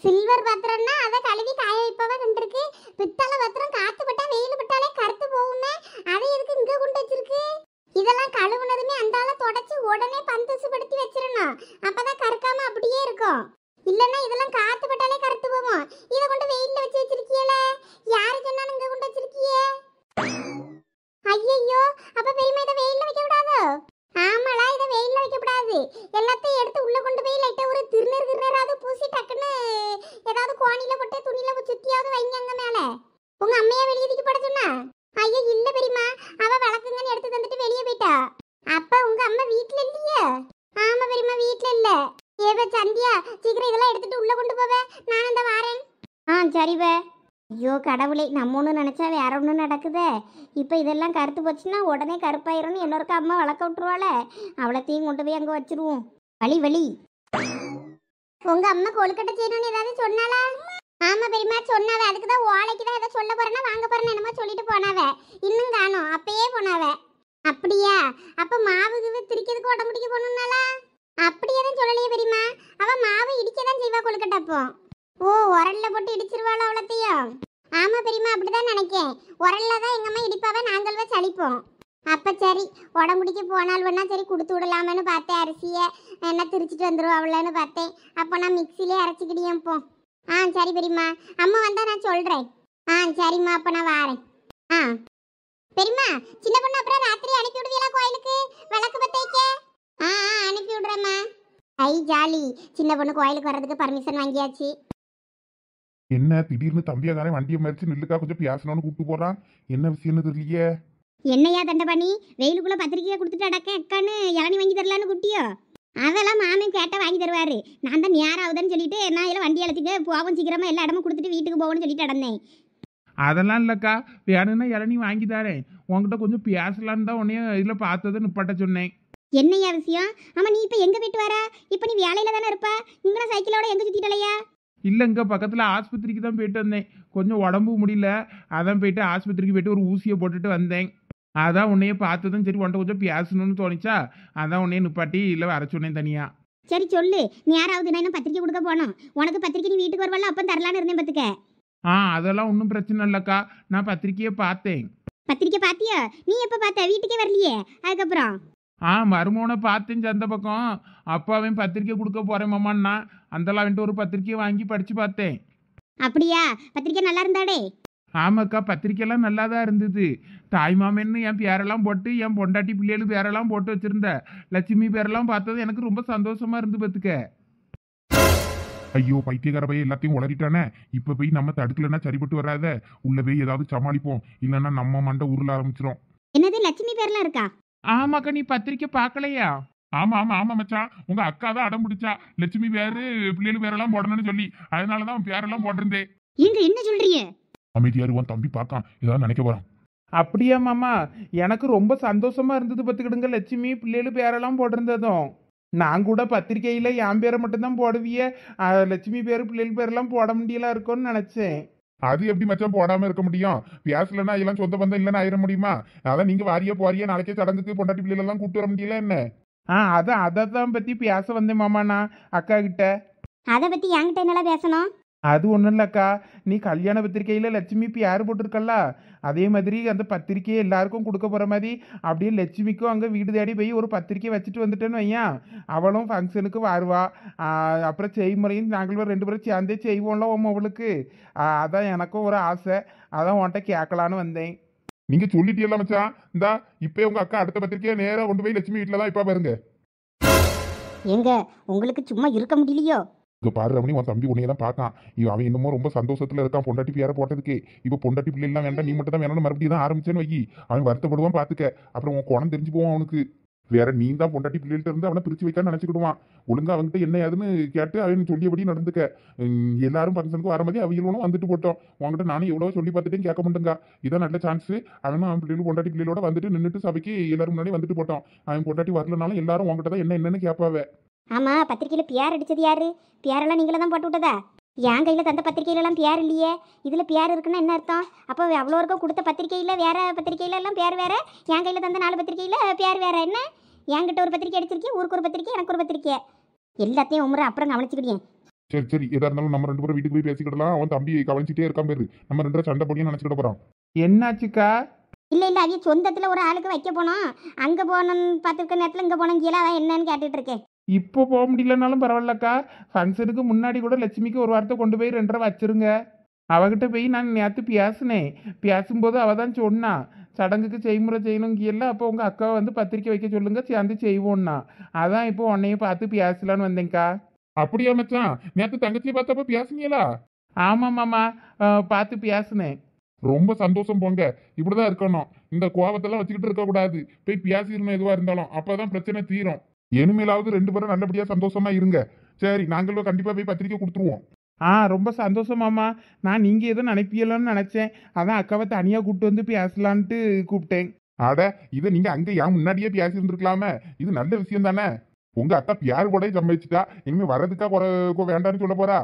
Speaker 1: சில்வர் பாத்திரம்னா அதை கழுவி காய வைப்பவ கண்டிருக்கு. பித்தளை பாத்திரம் காத்து பட்டா வெயில் பட்டாலே கருத்து போகுமே, அதை எதுக்கு இங்க கொண்டு வச்சிருக்கு? இதெல்லாம் கழுவுனதுமே அந்த ஆளை தொடச்சு உடனே பந்தசுப்படுத்தி வச்சிடணும். அப்பதான் கருக்காம அப்படியே இருக்கும். இல்லன்னா இதெல்லாம் காத்து பட்டாலே கருத்து போகும். இதை கொண்டு வெயில்ல வச்சு வச்சிருக்கீல, யாரு சொன்னாலும் இங்க கொண்டு வச்சிருக்கியே? ஐயோ, அப்ப பெரியம்மா இதை வெயில்ல வைக்க கூடாதோ? ஆமாடா, இதை வெயில்ல வைக்க கூடாது. எல்லாத்தையும் எடுத்து உள்ள கொண்டு போய் லைட்டா ஒரு திருநீராவது பூசி டக்குன்னு ஏதாவது கோணில போட்டு துணியில சுத்தியாவது வைங்க அங்க மேல. உங்க அம்மையா வெளியே தூக்கி போட சொன்னா? ஐயோ இல்ல பெரியம்மா, அவ வளக்குங்கன்னு எடுத்து தந்துட்டு வெளியே போயிட்டா. அப்ப உங்க அம்மா வீட்ல இல்லையே? ஆமா பெரியம்மா, வீட்ல இல்ல. ஏவ சந்தியா, சீக்கிரம் இதெல்லாம் எடுத்துட்டு உள்ள கொண்டு போவே, நான் அந்த வாரேன். சரிவே. ஐயோ கடவுளே, நம்ம ஒன்று நினச்சா வேற ஒன்று நடக்குதே. இப்போ இதெல்லாம் கருத்து போச்சுன்னா உடனே கருப்பாயிரும்னு இன்னொருக்க அம்மா வளர்க்க விட்டுருவாள. அவளத்தையும் கொண்டு போய் அங்கே வச்சிருவோம். வழி வழி. உங்க அம்மா கொழுக்கட்டை செய்யணும்னு ஏதாவது சொன்னாலா? ஆமா பெரியம்மா சொன்னாவே, அதுக்கு தான் ஓலைக்கு தான் ஏதோ சொல்ல போறேன்னா வாங்க போறேன்னு என்னமோ சொல்லிட்டு போனாவே. இன்னும் காணோம், அப்பயே போனாவே. அப்படியா? அப்ப மாவு திரிக்கிறதுக்கு உடம்புடிக்க போகணும்னாலா? அப்படியே தான் சொல்லலையே பெரியம்மா. அவ மாவு இடிக்கதான் செய்வா கொழுக்கட்டை. அப்போ ஓ, உரல்ல போட்டு இடிச்சிருவாள் அவ்வளோத்தையும்? ஆமா பெரியம்மா, அப்படிதான் நினைக்கேன். உரல்ல தான் எங்க அம்மா இடிப்பாவே, நாங்கள் சளிப்போம். அப்ப சரி, உடம்புடிக்கு போனால் வேணா சரி கொடுத்து விடலாமேன்னு பார்த்தேன். அரிசியை என்ன திரிச்சிட்டு வந்துருவாள்னு பார்த்தேன். அப்போ நான் மிக்சிலே அரைச்சிக்கிடியும் போ. சரி பெரியம்மா, அம்மா வந்தா நான் சொல்றேன். சரிம்மா, அப்ப நான் வாரேன். பெரியம்மா, சின்ன பொண்ணு அப்புறம் ராத்திரி அனுப்பி விடுவீங்களா கோயிலுக்கு விளக்கு பத்த வைக்க? அனுப்பி விடுறேம்மா. ஐ ஜாலி, சின்ன பொண்ணு கோயிலுக்கு வர்றதுக்கு பர்மிஷன் வாங்கியாச்சு.
Speaker 3: என்ன திடீர்னு தம்பியாக்காரன் வண்டியை மறிச்சு நில்லுக்கா கொஞ்சம் பேசணும்னு கூப்பிட்டு போறான், என்ன விஷயம்னு தெரியலையே.
Speaker 1: என்னையா தண்டை பண்ணி வெயிலுக்குள்ள பத்திரிக்கையை கொடுத்துட்டு அடக்க அக்கான்னு இளநி வாங்கி தரலான்னு குட்டியோ? அதெல்லாம் மாமன் கேட்ட வாங்கி தருவாரு. நான் தான் நேரம் ஆகுதுன்னு சொல்லிட்டு நான் இதில் வண்டி அழைச்சிக்க போவோம், சீக்கிரமா எல்லா இடமும் கொடுத்துட்டு வீட்டுக்கு போகணும்னு சொல்லிட்டு நடந்தேன்.
Speaker 2: அதெல்லாம் இல்லைக்கா, வேணும்னா இளநீ வாங்கி தரேன். உங்ககிட்ட கொஞ்சம் பேசலான்னு தான் உன்னைய இதில் பார்த்ததை நிப்பாட்ட சொன்னேன்.
Speaker 1: என்னையா விஷயம்? ஆமா, நீ இப்போ எங்கே போயிட்டு வர? இப்போ நீ வேலையில தானே இருப்ப. இங்கே சைக்கிளோட எங்கே சுற்றிட்டலையா?
Speaker 2: இல்லை, இங்கே பக்கத்தில் ஆஸ்பத்திரிக்கு தான் போயிட்டு வந்தேன். கொஞ்சம் உடம்பு முடியல, அதான் போயிட்டு ஆஸ்பத்திரிக்கு போயிட்டு ஒரு ஊசியை போட்டுட்டு வந்தேன். அதான் உன்னையே பார்த்ததும் சரி உன்ட்ட கொஞ்சம் பேசணும்னு தோணிச்சா, அதான் உன்னையே நிப்பாட்டி இல்லை வர சொன்னேன் தனியா.
Speaker 1: சரி சொல்லு, நீ யாராவது நான் பத்திரிக்கை கொடுக்க போனோம். உனக்கு பத்திரிக்கை நீ வீட்டுக்கு வருவாள், அப்போ தரலான்னு இருந்தேன் பார்த்துக்க.
Speaker 2: அதெல்லாம் ஒன்றும் பிரச்சனை இல்லைக்கா, நான் பத்திரிக்கையை பார்த்தேன்.
Speaker 1: பத்திரிக்கை பார்த்தியா? நீ எப்போ பார்த்த? வீட்டுக்கே வரலையே. அதுக்கப்புறம்
Speaker 2: மருமகனை பார்த்தேன் அந்த பக்கம். அப்போ அவன் பத்திரிக்கை கொடுக்க போறேன் மாமான்னா, அந்தலாம் வந்துட்டு ஒரு பத்திரிக்கையை வாங்கி படிச்சு பார்த்தேன்.
Speaker 1: அப்படியா? பத்திரிக்கை நல்லா இருந்தாடே?
Speaker 2: ஆமாக்கா, பத்திரிக்கையெல்லாம் நல்லா தான் இருந்தது. தாய்மாமன்னு என் பேரெல்லாம் போட்டு, என் பொண்டாட்டி பிள்ளைகள் பேரெல்லாம் போட்டு வச்சிருந்த லட்சுமி பேரெல்லாம் பார்த்தது எனக்கு ரொம்ப சந்தோஷமா இருந்து பார்த்துக்க.
Speaker 3: ஐயோ பைத்தியக்கார பையன் எல்லாத்தையும் உளறிட்டானே. இப்ப போய் நம்ம தடுக்கலன்னா சரிப்பட்டு வராத. உள்ள போய் ஏதாவது சமாளிப்போம், இல்லைன்னா நம்ம மண்டை உருள ஆரம்பிச்சிடும்.
Speaker 1: என்னது, லட்சுமி பேர்லாம் இருக்கா?
Speaker 2: ஆமாக்கா, நீ பத்திரிக்கை பார்க்கலையா?
Speaker 3: ஆமா ஆமா ஆமா மச்சான், உங்க அக்கா தான் அடம் பிடிச்சா லட்சுமி பேரு பிள்ளைகள் பேரெல்லாம் போடணும்னு சொல்லி. அதனாலதான் பேரெல்லாம் போட்டிருந்தேன்.
Speaker 1: இங்க என்ன சொல்றீங்க?
Speaker 3: அமைதியாருவான் தம்பி பார்க்கான், ஏதாவது நினைக்க போறான்.
Speaker 2: அப்படியா மாமா? எனக்கு ரொம்ப சந்தோஷமா இருந்தது பார்த்துக்கிடுங்க, லட்சுமி பிள்ளைகள் பேரெல்லாம் போட்டிருந்ததும். நான் கூட பத்திரிக்கையில் என் பேரை மட்டும்தான் போடுவிய, லட்சுமி பேர் பிள்ளைகள் பேரெல்லாம் போட முடியல இருக்கும்னு நினச்சேன்.
Speaker 3: அது எப்படி மச்சான் போடாம இருக்க முடியும்? பேசலன்னா எல்லாம் சொந்த பந்தம் இல்லைன்னு ஆயிட முடியுமா? அதான் நீங்க வாரிய போறிய, நாளைக்கே சடங்குக்கு பொண்டாட்டி பிள்ளைகள் எல்லாம் கூப்பிட்டு வர முடியல என்ன?
Speaker 2: அதான் பற்றி பேச வந்தேன் மாமா நான் அக்கா கிட்ட.
Speaker 1: அதை பற்றி என்கிட்ட என்னெல்லாம் பேசணும்?
Speaker 2: அது ஒன்றும் இல்லைக்கா, நீ கல்யாண பத்திரிக்கையில் லட்சுமி பேர் போட்டிருக்கல்ல, அதே மாதிரி அந்த பத்திரிக்கையை எல்லாருக்கும் கொடுக்க போகிற மாதிரி அப்படியே லட்சுமிக்கும் அங்கே வீடு தேடி போய் ஒரு பத்திரிக்கை வச்சுட்டு வந்துட்டேன்னு வையன். அவளும் ஃபங்க்ஷனுக்கு வருவா. அப்புறம் செய்முறையும் நாங்களும் 2 பேரும் சேர்ந்தே செய்வோம்ல அவளுக்கு. அதான் எனக்கும் ஒரு ஆசை, அதான் உன்கிட்ட கேட்கலான்னு வந்தேன்.
Speaker 3: நீங்க சொல்லிட்டீங்களா மச்சான்? இந்தா இப்ப உங்க அக்கா அடுத்த பத்திரிக்கையை நேரா கொண்டு போய் லட்சுமி வீட்டுல தான் இப்ப பாருங்க.
Speaker 1: எங்க உங்களுக்கு சும்மா இருக்க முடியலையோ?
Speaker 3: இங்க பாரு ரமணி, உன் தம்பி உன்னைய தான் பார்க்கான். அவன் இன்னமும் ரொம்ப சந்தோஷத்துல இருக்கான் பொண்டாட்டி பேரை போட்டதுக்கு. இப்ப பொண்டாட்டி பிள்ளை எல்லாம் வேண்டாம், நீ மட்டும் தான் வேணும்னு மறுபடியும் தான் ஆரம்பிச்சேன்னு வை, அவன் வருத்தப்படுவான் பாத்துக்க. அப்புறம் உன் குணம் தெரிஞ்சு போவான் அவனுக்கு. வேற நீ தான் பொண்டாட்டி பிள்ளைகிட்ட இருந்து அவனை பிரிச்சு வைக்கான்னு நினைச்சுக்கிடுவான். ஒழுங்கா அவன்கிட்ட என்ன ஏதுன்னு கேட்டு அவன் சொல்லியபடி நடந்துக்க. எல்லாரும் ஃபங்க்ஷனுக்கு வர மாதிரி அவங்களும் வந்துட்டு போட்டோம். உங்ககிட்ட நானும் எவ்வளவு சொல்லி பார்த்துட்டேன், கேட்க மாட்டேங்க. இதான் நல்ல சான்ஸ். அவனும் அவன் பிள்ளைகளும் பொண்டாட்டி பிள்ளைகளோட வந்துட்டு நின்றுட்டு சபைக்கு எல்லாரும் முன்னாடி வந்துட்டு போட்டோம். அவன் பொண்டாட்டி வரலனாலும் எல்லாரும் உங்ககிட்ட தான் என்னன்னு கேட்பாவே.
Speaker 1: ஆமா, பத்திரிக்கையில பியார் அடிச்சது யாரு? பியாரெல்லாம் நீங்கள தான் போட்டு விட்டதா? என் கையில தந்த பத்திரிக்கையிலலாம் பியார் இல்லையே. இதுல பியார் இருக்குன்னா என்ன அர்த்தம்? அப்போ அவ்வளோ இருக்கும் கொடுத்த பத்திரிக்கையில வேற பத்திரிக்கையில எல்லாம் பியார் வேற, என் கையில தந்த 4 பத்திரிக்கையில பியார் வேற. என்ன என்கிட்ட ஒரு பத்திரிக்கை அடிச்சிருக்கேன், ஊருக்கு ஒரு பத்திரிக்கை, எனக்கு ஒரு பத்திரிக்கை, எல்லாத்தையும் உமரை அப்புறம் கவனிச்சுக்கிட்டேன்.
Speaker 3: சரி சரி, எதா இருந்தாலும் நம்ம 2 பேரும் வீட்டுக்கு போய் பேசிக்கிடலாம். அவன் தம்பி கவனிச்சுட்டே இருக்கான் பேரு. நம்ம 2 பேரும் சண்டை போடியும் நினைச்சுக்கிட போறான்.
Speaker 2: என்னாச்சுக்கா?
Speaker 1: இல்ல இல்ல, அவைய சொந்தத்துல ஒரு ஆளுக்கு வைக்க போனோம். அங்க போனோம்னு பார்த்துருக்க நேரத்துல இங்க போனோம் கீழே, அதான் என்னன்னு கேட்டுட்டு இருக்கேன்.
Speaker 2: இப்போ போக முடியலனாலும் பரவாயில்லக்கா. ஃபங்க்ஷனுக்கு முன்னாடி கூட லட்சுமிக்கு ஒரு வாரத்தை கொண்டு போய் 2.5 வச்சிருங்க. அவகிட்ட போய் நான் நேற்று பேசினேன். பேசும்போது அவள் தான் சொன்னா, சடங்குக்கு செய்முறை செய்யணுங்கியல்ல, அப்போ உங்கள் அக்காவை வந்து பத்திரிக்கை வைக்க சொல்லுங்க, சேர்ந்து செய்வோம்னா. அதான் இப்போ உன்னையும் பார்த்து பேசலான்னு வந்தேங்க்கா.
Speaker 3: அப்படியா மச்சான்? நேத்து தங்கச்சியை பார்த்தப்ப பேசுனீங்களா?
Speaker 2: ஆமாம் மாமா, பார்த்து பேசினேன்.
Speaker 3: ரொம்ப சந்தோஷம் போங்க. இப்படிதான் இருக்கணும். இந்த கோவத்தெல்லாம் வச்சுக்கிட்டு இருக்க கூடாது. போய் பேசிடணும் எதுவா இருந்தாலும். அப்பதான் பிரச்சனை தீரும். இனிமேலாவது 2 பேரும் நல்லபடியா சந்தோஷமா இருங்க. சரி, நாங்களும் கண்டிப்பா போய் பத்திரிக்கை கொடுத்துருவோம்.
Speaker 2: ரொம்ப சந்தோஷமாம்மா. நான் நீங்கள் எதுவும் நினைப்பீங்களான்னு நினச்சேன். அதான் அக்காவை தனியாக கூப்பிட்டு வந்து பேசலான்ட்டு கூப்பிட்டேன்.
Speaker 3: அட, இதை நீங்க அங்க ஏன் முன்னாடியே பேசி இருந்திருக்கலாமே. இது நல்ல விஷயம் தானே. உங்க அக்கா பியார் கூட சம்பாதிச்சுட்டா. இனிமே வர்றதுக்கா வேண்டான்னு சொல்ல போறா?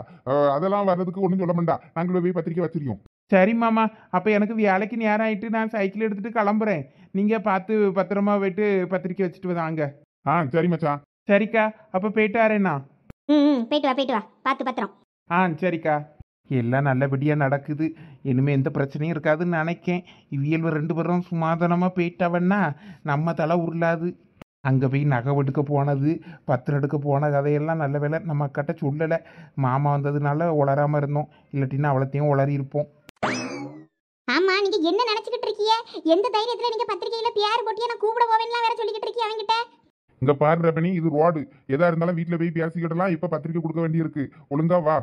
Speaker 3: அதெல்லாம் வர்றதுக்கு ஒன்றும் சொல்ல மாட்டா. நாங்களும் போய் பத்திரிக்கை வச்சிருக்கோம்.
Speaker 2: சரி மாமா, அப்போ எனக்கு வேலைக்கு நேரம் ஆயிட்டு நான் சைக்கிள் எடுத்துகிட்டு கிளம்புறேன். நீங்கள் பார்த்து பத்திரமா போயிட்டு பத்திரிக்கை வச்சுட்டு வாங்க.
Speaker 3: சரி மச்சான்.
Speaker 2: சரிக்கா, அப்போ போயிட்டு வரேண்ணா.
Speaker 1: போயிட்டு வா போயிட்டு வா, பார்த்து பத்திரம்.
Speaker 2: சரிக்கா. எல்லாம் நல்லபடியாக நடக்குது. இனிமேல் எந்த பிரச்சனையும் இருக்காதுன்னு நினைக்கேன். இவியல்வ 2 பேரும் சுமாதானமாக போயிட்டவன்னா நம்ம தலை உருளாது. அங்கே போய் நகை எடுக்க போனது, பத்திரம் எடுக்க போன கதையெல்லாம் நல்ல வேலை நம்ம அக்காட்ட சொல்லலை. மாமா வந்ததுனால உளராமல் இருந்தோம். இல்லாட்டின்னா அவ்வளோத்தையும் உளறி இருப்போம்.
Speaker 1: ஆமா, நீங்க என்ன நினைச்சுக்கிட்டு இருக்கீங்க? எந்த தைரியத்துல நீங்க பத்திரிக்கையில பியார் போட்டு நான் கூப்பிட போவேன்லாம் வேற சொல்லிக்கிட்டு இருக்கீங்க அவங்கிட்ட?
Speaker 3: இங்க பாரு ரபணி, இது ரோடு. எதா இருந்தாலும் வீட்டுல போய் பேசிக்கிடலாம். இப்ப பத்திரிக்கை கொடுக்க வேண்டியிருக்கு. ஒழுங்கா வா.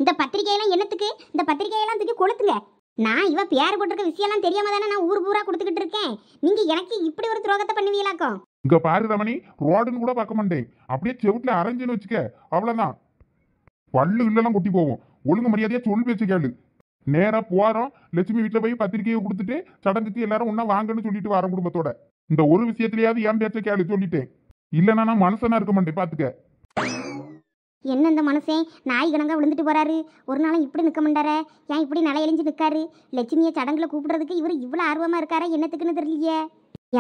Speaker 1: இந்த பத்திரிக்கையெல்லாம் என்னத்துக்கு? இந்த பத்திரிக்கையெல்லாம் தூக்கி கொளுத்துங்க. நான் இவ பியார் போட்டிருக்க விஷயம்லாம் தெரியாம தானே நான் ஊர் பூரா கொடுத்துக்கிட்டு இருக்கேன். நீங்க எனக்கு இப்படி ஒரு துரோகத்தை பண்ணுவீங்களாக்கும்?
Speaker 3: இங்க பாரு ரமணி, ரோடுன்னு கூட பார்க்க மாட்டேன். அப்படியே செவுட்டுல அரைஞ்சுன்னு வச்சுக்க, அவ்வளவுதான். பல்லு இல்லெல்லாம் கொட்டி போவோம். ஒழுங்கு மரியாதையா சொல் பேச்சு கேளு. நேரா போறோம், லட்சுமி வீட்டுல போய் பத்திரிக்கையை கொடுத்துட்டு சடங்குக்கு எல்லாரும் ஒன்னா வாங்கன்னு சொல்லிட்டு வரோம் குடும்பத்தோட. இந்த ஒரு விஷயத்திலேயாவது என் பேச்ச கேளு சொல்லிட்டேன். இல்லைன்னா நான் மனுஷனா இருக்க மாட்டேன், பாத்துக்க.
Speaker 1: என்ன இந்த மனுஷன் நாய் கணங்க விழுந்துட்டு போறாரு? ஒரு நாளும் இப்படி நிற்க மாட்டாரே, ஏன் இப்படி நிலையெழிஞ்சு நிற்காரு? லட்சுமியை சடங்குல கூப்பிடுறதுக்கு இவர் இவ்வளோ ஆர்வமா இருக்காரா என்னத்துக்குன்னு தெரியலையே.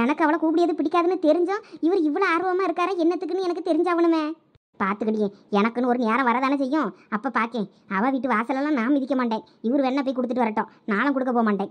Speaker 1: எனக்கு அவளை கூப்பிடியது பிடிக்காதுன்னு தெரிஞ்சோம், இவர் இவ்வளோ ஆர்வமா இருக்காரா என்னத்துக்குன்னு எனக்கு தெரிஞ்சாவணுமே. பார்த்துக்கிடியே, எனக்குன்னு ஒரு நேரம் வரதானே செய்யும். அப்போ பார்க்கேன். அவள் வீட்டு வாசலெல்லாம் நான் மிதிக்க மாட்டேன். இவர் வேணா போய் கொடுத்துட்டு வரட்டும், நானும் கொடுக்க போக மாட்டேன்.